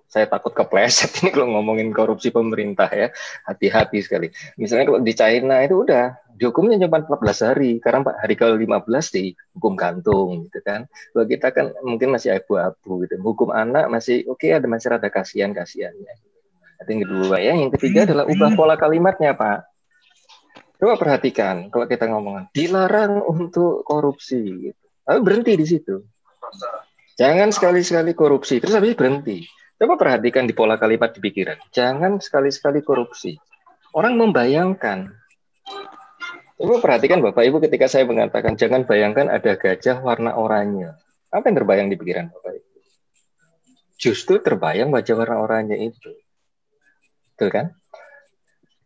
saya takut kepleset ini kalau ngomongin korupsi pemerintah ya, hati-hati sekali. Misalnya kalau di China itu udah dihukumnya cuma 14 hari, karena hari ke-15 dihukum gantung gitu kan. Kalau kita kan mungkin masih abu-abu gitu. Hukum anak masih oke, masih ada kasihan-kasihannya. Itu yang kedua ya. Yang ketiga adalah ubah pola kalimatnya, Pak. Coba perhatikan kalau kita ngomong dilarang untuk korupsi gitu. Lalu berhenti di situ. Jangan sekali-sekali korupsi, terus habis berhenti. Coba perhatikan di pola kalimat di pikiran. Jangan sekali-sekali korupsi. Orang membayangkan. Coba perhatikan Bapak Ibu ketika saya mengatakan jangan bayangkan ada gajah warna oranye. Apa yang terbayang di pikiran Bapak Ibu? Justru terbayang wajah warna oranye itu. Betul kan?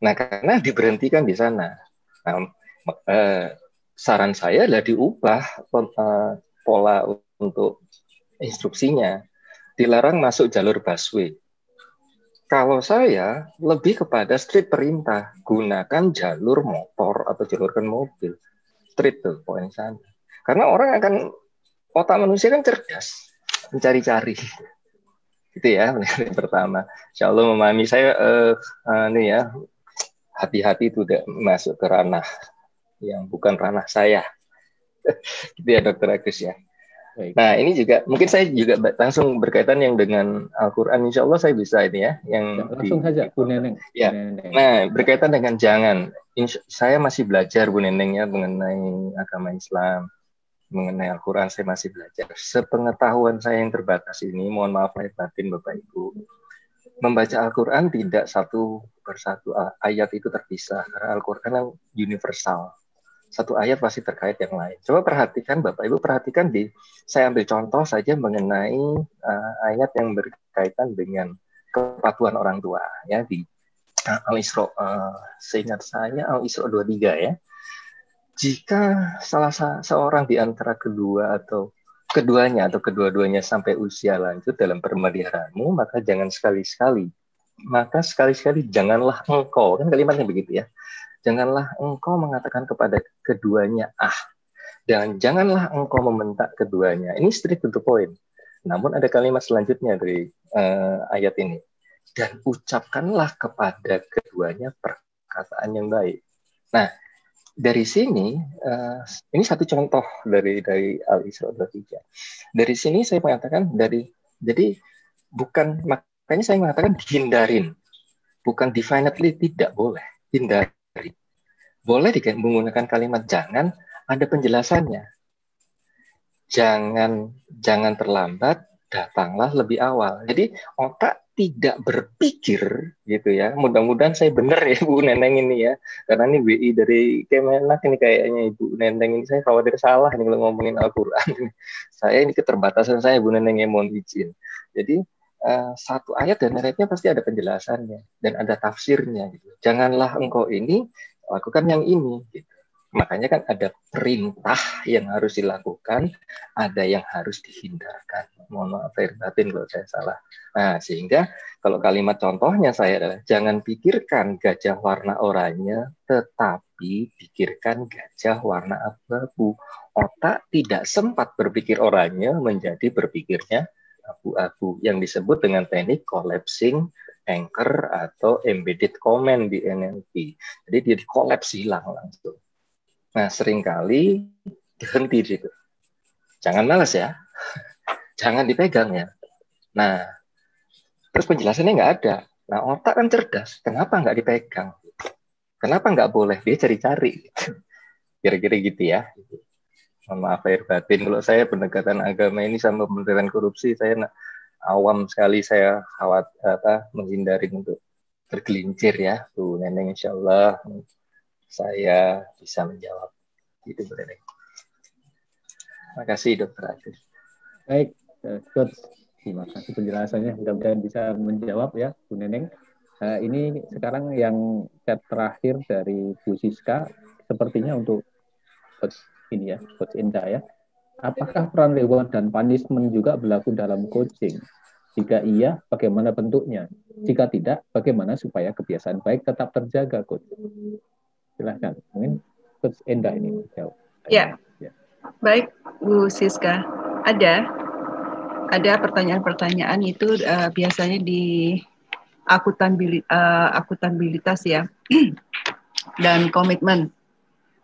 Nah, karena diberhentikan di sana. Nah, saran saya adalah diubah pola untuk instruksinya. Dilarang masuk jalur busway. Kalau saya lebih kepada street perintah, gunakan jalur motor atau jalurkan mobil. Street tuh poin sana. Karena orang akan, otak manusia kan cerdas, mencari-cari. Itu ya yang pertama. Insya Allah memahami saya ini ya, hati-hati itu tidak masuk ke ranah yang bukan ranah saya. Gitu ya Dr. Agus ya. Baik. Nah ini juga mungkin saya juga langsung berkaitan yang dengan Al-Quran. Insya Allah saya bisa ini ya yang langsung saja Bu Neneng. Ya. Nah berkaitan dengan jangan, saya masih belajar Bu Neneng ya mengenai agama Islam, mengenai Al-Quran saya masih belajar. Sepengetahuan saya yang terbatas ini, mohon maaf lahir batin Bapak Ibu, membaca Al-Quran tidak satu persatu ayat itu terpisah karena Al-Quran universal. Satu ayat pasti terkait yang lain. Coba perhatikan Bapak Ibu, perhatikan saya ambil contoh saja mengenai ayat yang berkaitan dengan kepatuhan orang tua ya di Al-Isra, seingat saya Al-Isra 23 ya. Jika salah seorang di antara keduanya atau kedua-duanya sampai usia lanjut dalam pemeliharaanmu, maka sekali-sekali janganlah engkau, kan kalimatnya begitu ya. Janganlah engkau mengatakan kepada keduanya dan janganlah engkau membentak keduanya. Ini straight to the point. Namun ada kalimat selanjutnya dari ayat ini. Dan ucapkanlah kepada keduanya perkataan yang baik. Nah, dari sini, ini satu contoh dari Al-Isra 23. Dari sini saya mengatakan jadi bukan, makanya saya mengatakan hindarin, bukan definitely tidak boleh, hindari. Boleh menggunakan kalimat jangan, ada penjelasannya. Jangan terlambat, datanglah lebih awal. Jadi otak tidak berpikir gitu ya. Mudah-mudahan saya benar ya Bu Neneng ini ya. Karena ini WI dari Kemenak ini kayaknya Ibu Neneng ini, saya khawatir salah ini kalau ngomongin Al-Quran. Saya ini keterbatasan saya Bu Neneng, yang mohon izin. Jadi satu ayat dan ayatnya pasti ada penjelasannya dan ada tafsirnya gitu. Janganlah engkau ini lakukan yang ini gitu. Makanya kan ada perintah yang harus dilakukan, ada yang harus dihindarkan. Mohon maaf lahir batin kalau saya salah. Nah, sehingga kalau kalimat contohnya saya adalah jangan pikirkan gajah warna oranye, tetapi pikirkan gajah warna abu-abu. Otak tidak sempat berpikir oranye menjadi berpikirnya abu-abu, yang disebut dengan teknik collapsing anchor atau embedded comment di NLP. Jadi dia dikolaps, hilang langsung. Nah, seringkali berhenti di situ. Jangan malas ya. Jangan dipegang ya. Nah, terus penjelasannya nggak ada. Nah, otak kan cerdas. Kenapa nggak dipegang? Kenapa nggak boleh? Dia cari-cari. Kira-kira gitu ya. Mohon maaf lahir batin. Kalau saya pendekatan agama ini sama pendekatan korupsi, saya awam sekali. Saya khawatir menghindari untuk tergelincir ya. Tuh, Neneng insya Allah saya bisa menjawab. Itu Bu Neneng. Terima kasih Dokter Agus. Baik, Coach. Terima kasih penjelasannya. Mudah-mudahan bisa menjawab ya, Bu Neneng. Ini sekarang yang chat terakhir dari Bu Siska, sepertinya untuk Coach ini ya, Coach Enda ya. Apakah peran reward dan punishment juga berlaku dalam coaching? Jika iya, bagaimana bentuknya? Jika tidak, bagaimana supaya kebiasaan baik tetap terjaga, Coach? Silahkan, mungkin Coach Enda ini jawab. Ya. Baik, Bu Siska. Ada pertanyaan-pertanyaan itu biasanya di akutabilitas ya, dan komitmen.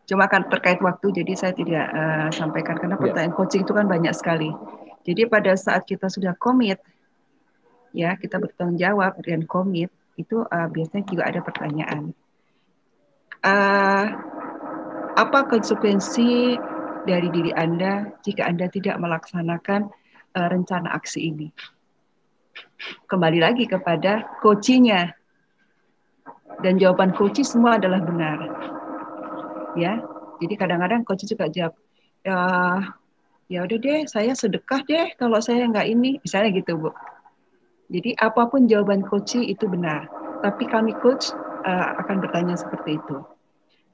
Cuma kan terkait waktu, jadi saya tidak sampaikan karena pertanyaan coaching itu kan banyak sekali. Jadi pada saat kita sudah komit, ya kita bertanggung jawab dan komit, itu biasanya juga ada pertanyaan. Apa konsekuensi dari diri Anda jika Anda tidak melaksanakan rencana aksi ini? Kembali lagi kepada coaching-nya. Dan jawaban coach semua adalah benar. Ya, jadi kadang-kadang coach juga jawab, ya udah deh, saya sedekah deh kalau saya nggak ini, misalnya gitu Bu. Jadi apapun jawaban coach itu benar. Tapi kami coach akan bertanya seperti itu.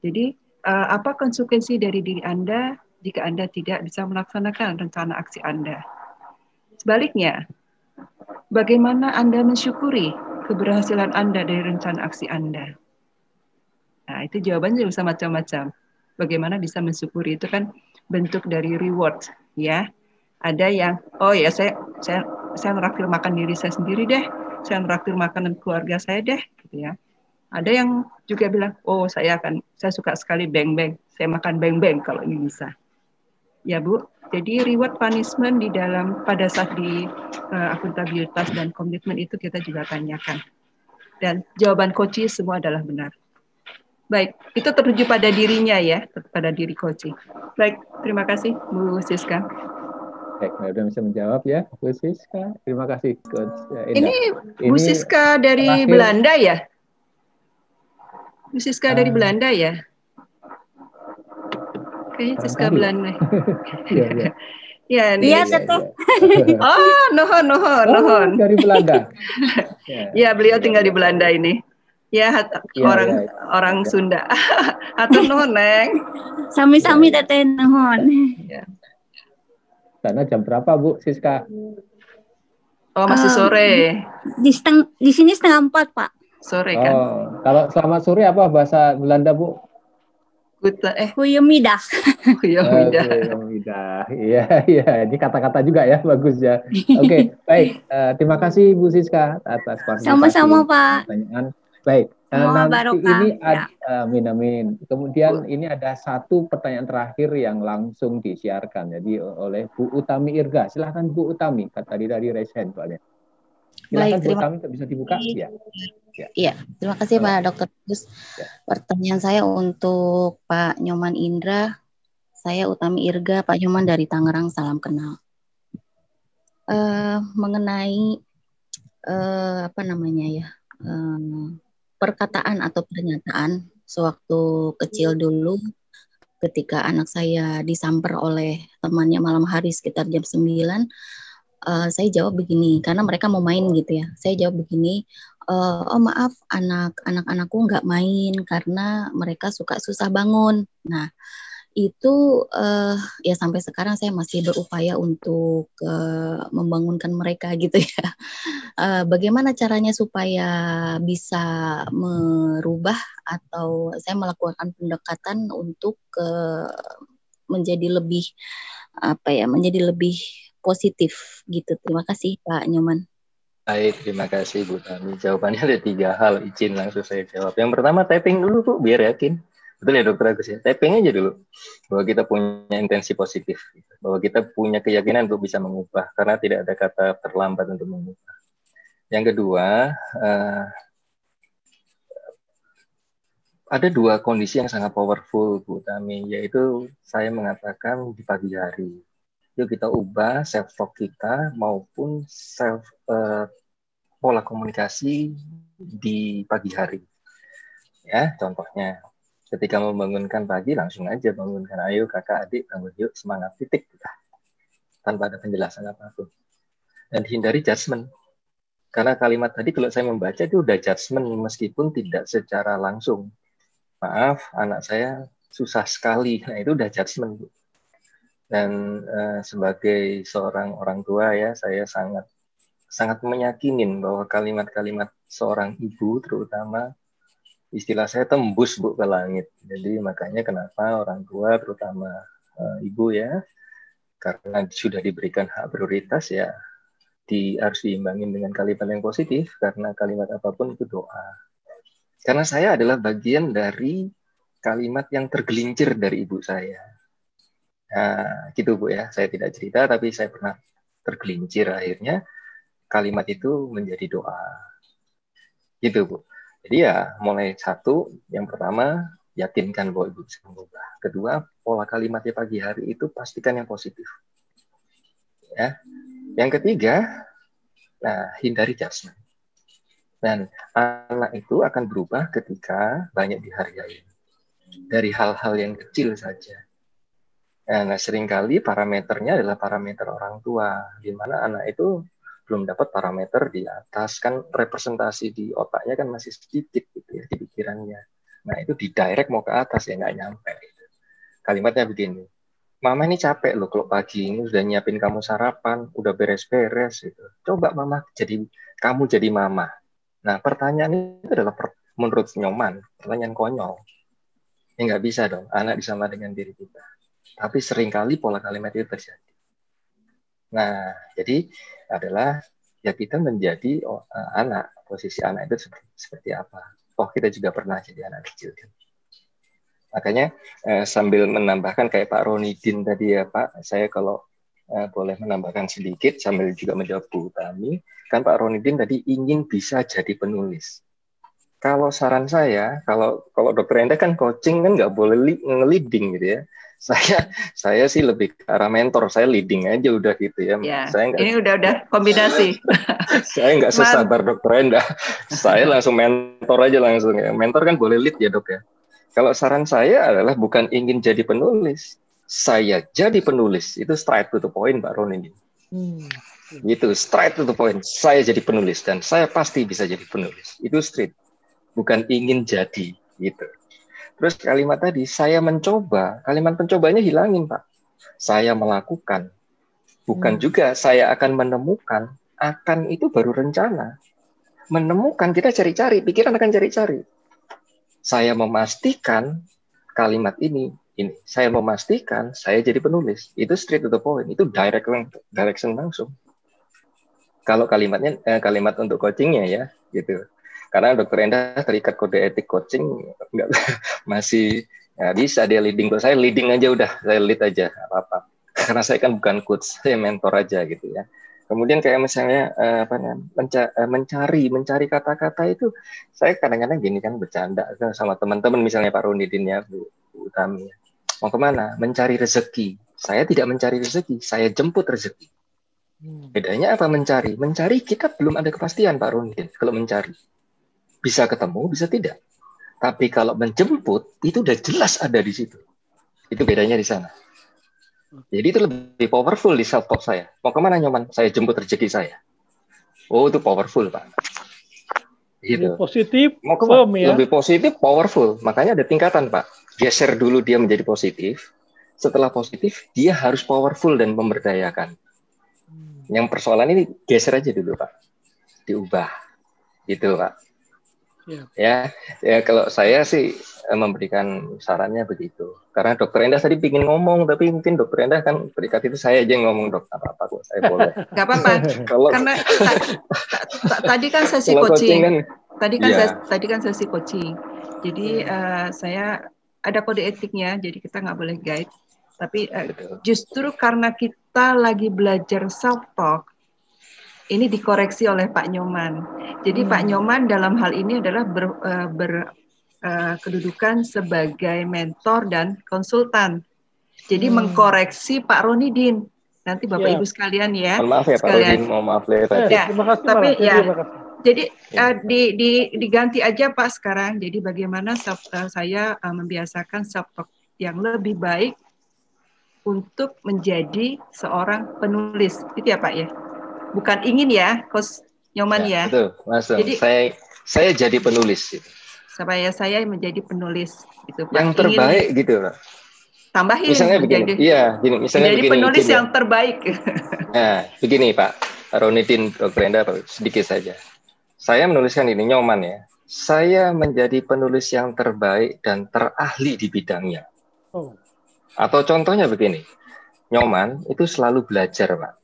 Jadi apa konsekuensi dari diri Anda jika Anda tidak bisa melaksanakan rencana aksi Anda? Sebaliknya, bagaimana Anda mensyukuri keberhasilan Anda dari rencana aksi Anda? Nah, itu jawabannya bisa macam-macam. Bagaimana bisa mensyukuri, itu kan bentuk dari reward, ya. Ada yang, oh ya saya meraktir makan diri saya sendiri deh, saya meraktir makanan keluarga saya deh, gitu ya. Ada yang juga bilang, oh saya suka sekali beng-beng, saya makan beng-beng kalau ini bisa. Ya Bu, jadi reward punishment di dalam pada saat di akuntabilitas dan komitmen itu kita juga tanyakan. Dan jawaban coach semua adalah benar. Baik, itu tertuju pada dirinya ya, pada diri coach. Baik, terima kasih Bu Siska. Baik, sudah bisa menjawab ya Bu Siska. Terima kasih Coach Enda. Ini Bu Siska dari Belanda ya? Bu Siska dari Belanda ya? Kayaknya Siska Belanda. Iya, iya, Teteh. Oh, nuhun. Dari Belanda. Ya, beliau tinggal di Belanda ini. Ya, orang Sunda. Hatur nuhun, Neng. Sami-sami Teteh nuhun. Ya. Sana jam berapa Bu Siska? Oh, masih sore. Di sini 3:30, Pak. Sore kan? Oh, kalau selamat sore apa bahasa Belanda Bu? Goedemiddag. Goedemiddag. Iya, ini kata-kata juga ya, bagus ya. Oke, baik. Terima kasih Bu Siska atas partisipasi. Sama-sama, Pak. Pertanyaan. Baik. Nanti ini ada amin. Kemudian ini ada satu pertanyaan terakhir yang langsung disiarkan jadi oleh Bu Utami Irga. Silakan Bu Utami, tadi dari raise hand soalnya. Silakan Bu Utami, bisa dibuka? Iya, terima kasih Pak Dr. Gus. Pertanyaan saya untuk Pak Nyoman Indra. Saya Utami Irga, Pak Nyoman dari Tangerang, salam kenal. Mengenai apa namanya ya, perkataan atau pernyataan sewaktu kecil dulu ketika anak saya disamper oleh temannya malam hari sekitar jam 9, saya jawab begini, karena mereka mau main gitu ya. Saya jawab begini, oh maaf anak-anakku nggak main karena mereka suka susah bangun. Nah, itu ya sampai sekarang saya masih berupaya untuk membangunkan mereka gitu ya. Bagaimana caranya supaya bisa merubah atau saya melakukan pendekatan untuk menjadi lebih menjadi lebih positif gitu. Terima kasih Pak Nyoman. Baik, terima kasih Bu Tami. Jawabannya ada 3 hal, izin langsung saya jawab. Yang pertama, tapping dulu Bu, biar yakin. Betul ya Dokter Agus ya? Tapping aja dulu, bahwa kita punya intensi positif, bahwa kita punya keyakinan untuk bisa mengubah, karena tidak ada kata terlambat untuk mengubah. Yang kedua, ada 2 kondisi yang sangat powerful Bu Tami, yaitu saya mengatakan di pagi hari. Yuk kita ubah self-talk kita maupun pola komunikasi di pagi hari. Ya, contohnya. Ketika membangunkan pagi, langsung aja bangunkan. Ayo kakak, adik, bangun yuk, semangat, titik. Tanpa ada penjelasan apapun. Dan hindari judgement. Karena kalimat tadi kalau saya membaca itu udah judgement meskipun tidak secara langsung. Maaf, anak saya susah sekali. Nah itu udah judgement. Dan sebagai seorang orang tua ya, saya sangat meyakinin bahwa kalimat-kalimat seorang ibu terutama, istilah saya tembus Bu ke langit. Jadi makanya kenapa orang tua terutama ibu ya, karena sudah diberikan hak prioritas ya, harus diimbangin dengan kalimat yang positif, karena kalimat apapun itu doa. Karena saya adalah bagian dari kalimat yang tergelincir dari ibu saya. Nah, gitu Bu ya, saya tidak cerita tapi saya pernah tergelincir, akhirnya kalimat itu menjadi doa. Gitu Bu. Jadi ya mulai satu, yang pertama yakinkan bahwa ibu bisa mengubah. Kedua, pola kalimatnya pagi hari itu pastikan yang positif. Ya. Yang ketiga, hindari judgment. Dan anak itu akan berubah ketika banyak dihargai. Dari hal-hal yang kecil saja. Nah, seringkali parameternya adalah parameter orang tua, di mana anak itu belum dapat parameter di atas, kan representasi di otaknya kan masih sedikit gitu ya, di pikirannya. Nah itu di direct mau ke atas ya nggak nyampe. Gitu. Kalimatnya begini, mama ini capek loh kalau pagi ini udah nyiapin kamu sarapan, udah beres-beres gitu. Coba kamu jadi mama. Nah pertanyaan itu adalah menurut Nyoman, pertanyaan konyol. Ya nggak bisa dong, anak disama dengan diri kita. Tapi seringkali pola kalimat itu terjadi. Nah, jadi adalah ya kita menjadi anak, posisi anak itu seperti apa. Oh, kita juga pernah jadi anak kecil. Makanya sambil menambahkan kayak Pak Ronidin tadi ya Pak, saya kalau boleh menambahkan sedikit sambil juga menjawab Bu Tami, kan Pak Ronidin tadi ingin bisa jadi penulis. Kalau saran saya, kalau Dokter Enda kan coaching kan nggak boleh nge-leading gitu ya. Saya sih lebih ke arah mentor, saya leading aja udah gitu ya. Saya ini udah kombinasi. Saya nggak sesabar Dokter Enda, saya langsung mentor aja langsung ya. Mentor kan boleh lead ya Dok ya. Kalau saran saya adalah bukan ingin jadi penulis, saya jadi penulis, itu straight to the point Pak Roni. Gitu, straight to the point. Saya jadi penulis dan saya pasti bisa jadi penulis. Itu straight, bukan ingin jadi gitu. Terus kalimat tadi, saya mencoba, kalimat pencobanya hilangin Pak. Saya melakukan, bukan juga saya akan menemukan, akan itu baru rencana. Menemukan, kita cari-cari, pikiran akan cari-cari. Saya memastikan kalimat ini, saya memastikan saya jadi penulis. Itu straight to the point, itu direction langsung. Kalau kalimat untuk coachingnya ya, gitu. Karena Dokter Enda terikat kode etik coaching, masih bisa dia leading. Kalau saya leading aja udah, saya lead aja, apa-apa. Karena saya kan bukan coach, saya mentor aja gitu ya. Kemudian kayak misalnya mencari kata-kata itu, saya kadang-kadang gini kan bercanda sama teman-teman, misalnya Pak Ronidin ya, Bu Tami. Mau kemana? Mencari rezeki. Saya tidak mencari rezeki, saya jemput rezeki. Bedanya apa mencari? Mencari kita belum ada kepastian Pak Ronidin. Kalau mencari bisa ketemu, bisa tidak. Tapi kalau menjemput itu udah jelas ada di situ. Itu bedanya di sana. Jadi itu lebih powerful di self talk saya. Mau kemana nyoman? Saya jemput rezeki saya. Oh itu powerful Pak. Gitu. Lebih positif, Mau firm ya. Lebih positif, powerful. Makanya ada tingkatan Pak. Geser dulu dia menjadi positif. Setelah positif, dia harus powerful dan memberdayakan. Yang persoalan ini geser aja dulu Pak. Diubah. Gitu Pak. Ya, kalau saya sih memberikan sarannya begitu. Karena Dokter Endah tadi ingin ngomong, tapi mungkin Dokter Endah kan berikat itu saya aja yang ngomong dok. Apa kok saya boleh? Gak apa-apa. Karena tadi kan sesi coaching. Kan, tadi kan sesi coaching. Jadi saya ada kode etiknya, jadi kita nggak boleh guide. Tapi justru karena kita lagi belajar self talk, ini dikoreksi oleh Pak Nyoman. Jadi Pak Nyoman dalam hal ini adalah kedudukan sebagai mentor dan konsultan. Jadi mengkoreksi Pak Ronidin. Nanti Bapak Ibu sekalian ya. Maaf ya Pak Ronidin, maaf ya. Terima kasih. Tapi ya, jadi diganti aja Pak sekarang. Jadi bagaimana saya membiasakan self talk yang lebih baik untuk menjadi seorang penulis. Itu ya Pak ya. Bukan ingin ya, Coach Nyoman ya. Betul, langsung. Jadi saya jadi penulis. Supaya saya menjadi penulis gitu Pak. Yang terbaik ingin, gitu Pak. Tambahin misalnya begini, misalnya jadi begini, penulis yang terbaik. Nah, begini Pak Ronidin, Dokter Endah, sedikit saja. Saya menuliskan ini Nyoman ya. Saya menjadi penulis yang terbaik dan terahli di bidangnya. Atau contohnya begini, Nyoman itu selalu belajar Pak.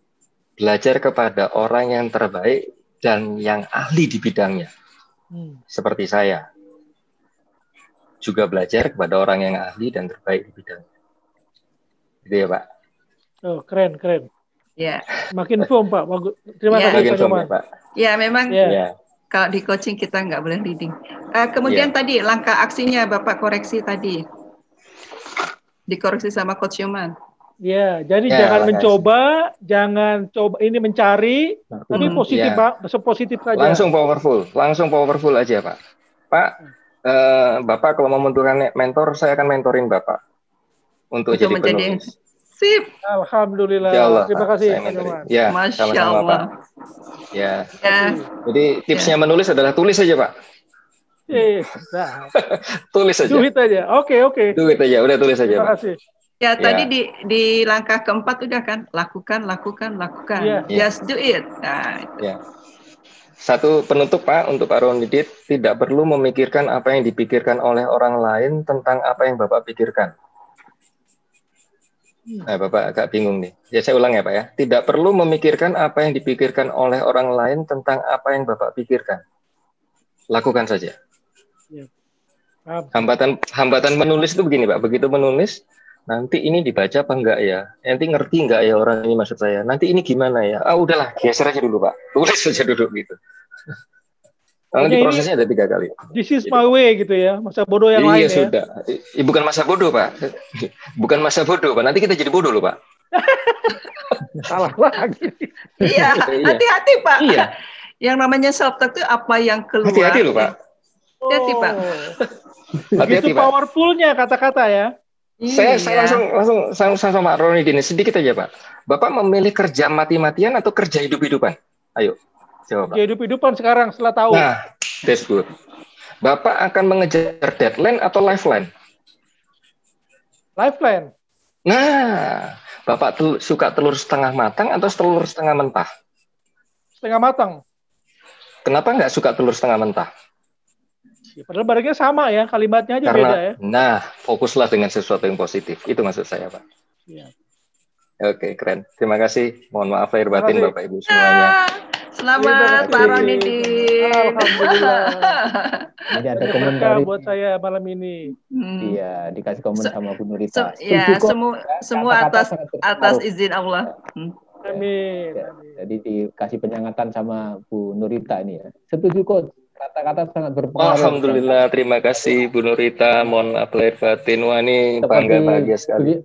Belajar kepada orang yang terbaik dan yang ahli di bidangnya. Seperti saya. Juga belajar kepada orang yang ahli dan terbaik di bidangnya. Gitu ya, Pak? Oh, keren. Ya. Makin firm, Pak. Terima kasih, Pak Nyoman. Ya, Pak. Ya, memang kalau di coaching kita nggak boleh leading. Kemudian tadi, langkah aksinya Bapak koreksi tadi. Dikoreksi sama Coach Nyoman. Ya, jadi jangan mencoba, jangan coba ini mencari, tapi positif Pak, sepositif saja. Langsung powerful aja Pak. Pak, Bapak kalau mau membutuhkan mentor, saya akan mentorin Bapak untuk jadi penulis. Sip. Alhamdulillah. Terima kasih Pak Nyoman. Ya, Masya sama-sama Allah. Pak. Ya. Jadi tipsnya menulis adalah tulis aja Pak. Tulis aja. Do it aja. Oke. Do it aja, udah tulis aja. Terima kasih. Ya, tadi di langkah keempat udah kan, lakukan. Just do it. Nah, itu. Satu penutup Pak, untuk Pak Ronidin, tidak perlu memikirkan apa yang dipikirkan oleh orang lain tentang apa yang Bapak pikirkan. Nah, Bapak agak bingung nih. Ya, saya ulang ya Pak ya. Tidak perlu memikirkan apa yang dipikirkan oleh orang lain tentang apa yang Bapak pikirkan. Lakukan saja. Hambatan menulis itu begini Pak, begitu menulis, nanti ini dibaca apa enggak ya? Nanti ngerti enggak ya orang ini maksud saya? Nanti ini gimana ya? Udahlah, geser aja dulu Pak. Tulis saja dulu gitu. Nanti prosesnya ada 3 kali. This is my way gitu ya. Masa bodoh yang lain ya. Iya sudah. Bukan masa bodoh Pak. Bukan masa bodoh Pak. Nanti kita jadi bodoh loh Pak. Salah lagi. Iya, hati-hati Pak. Iya. Yang namanya self-talk itu apa yang keluar. Hati-hati loh Pak. Hati-hati Pak. Begitu powerfulnya kata-kata ya. Saya langsung sama Ronidin sedikit aja Pak. Bapak memilih kerja mati-matian atau kerja hidup-hidupan? Ayo jawab Pak. Kerja hidup-hidupan sekarang setelah tahu. Nah, that's good. Bapak akan mengejar deadline atau lifeline? Lifeline. Nah, Bapak suka telur setengah matang atau telur setengah mentah? Setengah matang. Kenapa nggak suka telur setengah mentah? Ya, padahal barangnya sama ya, kalimatnya aja beda ya. Nah, fokuslah dengan sesuatu yang positif. Itu maksud saya, Pak. Ya. Oke, keren. Terima kasih. Mohon maaf lahir batin Bapak Ibu semuanya. Selamat Pak Ronidin. Alhamdulillah. Ini ada komentar buat saya malam ini. Iya, dikasih komen sama Bu Nurita. Ya, semua atas izin Allah. Amin. Ya, jadi dikasih penyengatan sama Bu Nurita ini ya. Setuju kok. Kata-kata sangat berpengaruh. Alhamdulillah, terima kasih Bu Nurita. Mohon maaf lahir batin. Wah, ini bangga bahagia sekali.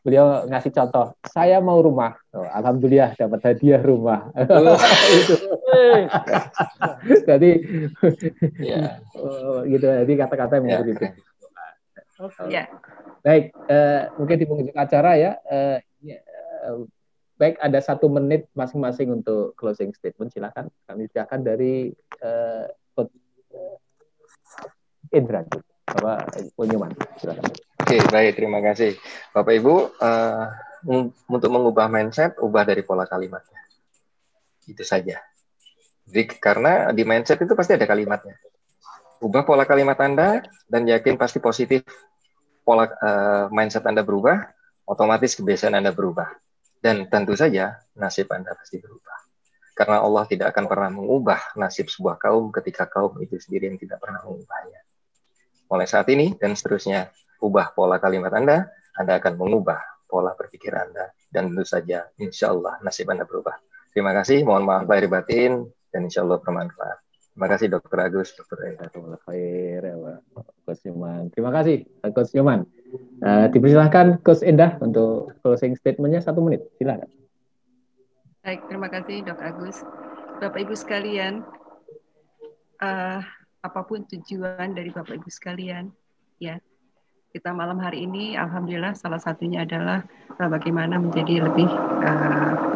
Beliau ngasih contoh, saya mau rumah, alhamdulillah dapat hadiah rumah. Itu. Jadi, gitu. Jadi kata-kata yang seperti itu. Ya. Baik, mungkin di penghujung acara ya. Baik, ada 1 menit masing-masing untuk closing statement. Silakan. Kami silakan dari Indra, Bapak Nyoman. Silakan. Oke, baik, terima kasih. Bapak Ibu, untuk mengubah mindset, ubah dari pola kalimatnya. Itu saja. Jadi, karena di mindset itu pasti ada kalimatnya. Ubah pola kalimat Anda, dan yakin pasti positif. Pola mindset Anda berubah, otomatis kebiasaan Anda berubah. Dan tentu saja, nasib Anda pasti berubah. Karena Allah tidak akan pernah mengubah nasib sebuah kaum ketika kaum itu sendiri yang tidak pernah mengubahnya. Mulai saat ini dan seterusnya, ubah pola kalimat Anda akan mengubah pola berpikir Anda. Dan tentu saja, insya Allah nasib Anda berubah. Terima kasih, mohon maaf lahir batin, dan insya Allah bermanfaat. Terima kasih Dr. Agus, Dr. Enda. Terima kasih, Coach Nyoman. Dipersilahkan Coach Endah untuk closing statement-nya 1 menit. Silakan. Baik, terima kasih Dr. Agus. Bapak Ibu sekalian, apapun tujuan dari Bapak Ibu sekalian, ya, kita malam hari ini, alhamdulillah salah satunya adalah bagaimana menjadi lebih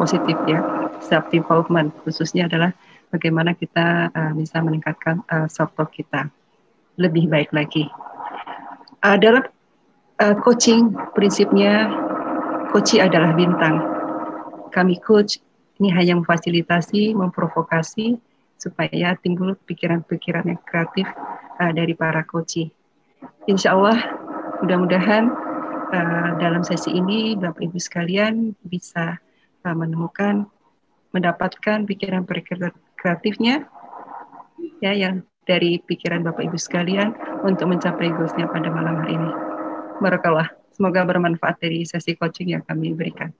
positif, ya, self development, khususnya adalah bagaimana kita bisa meningkatkan self talk kita lebih baik lagi. Dalam coaching, prinsipnya coach adalah bintang. Kami coach ini hanya memfasilitasi, memprovokasi supaya timbul pikiran-pikiran yang kreatif dari para coach. Insya Allah, mudah-mudahan dalam sesi ini Bapak Ibu sekalian bisa mendapatkan pikiran-pikiran kreatifnya, ya, yang dari pikiran Bapak Ibu sekalian untuk mencapai goalsnya pada malam hari ini. Barakallah. Semoga bermanfaat dari sesi coaching yang kami berikan.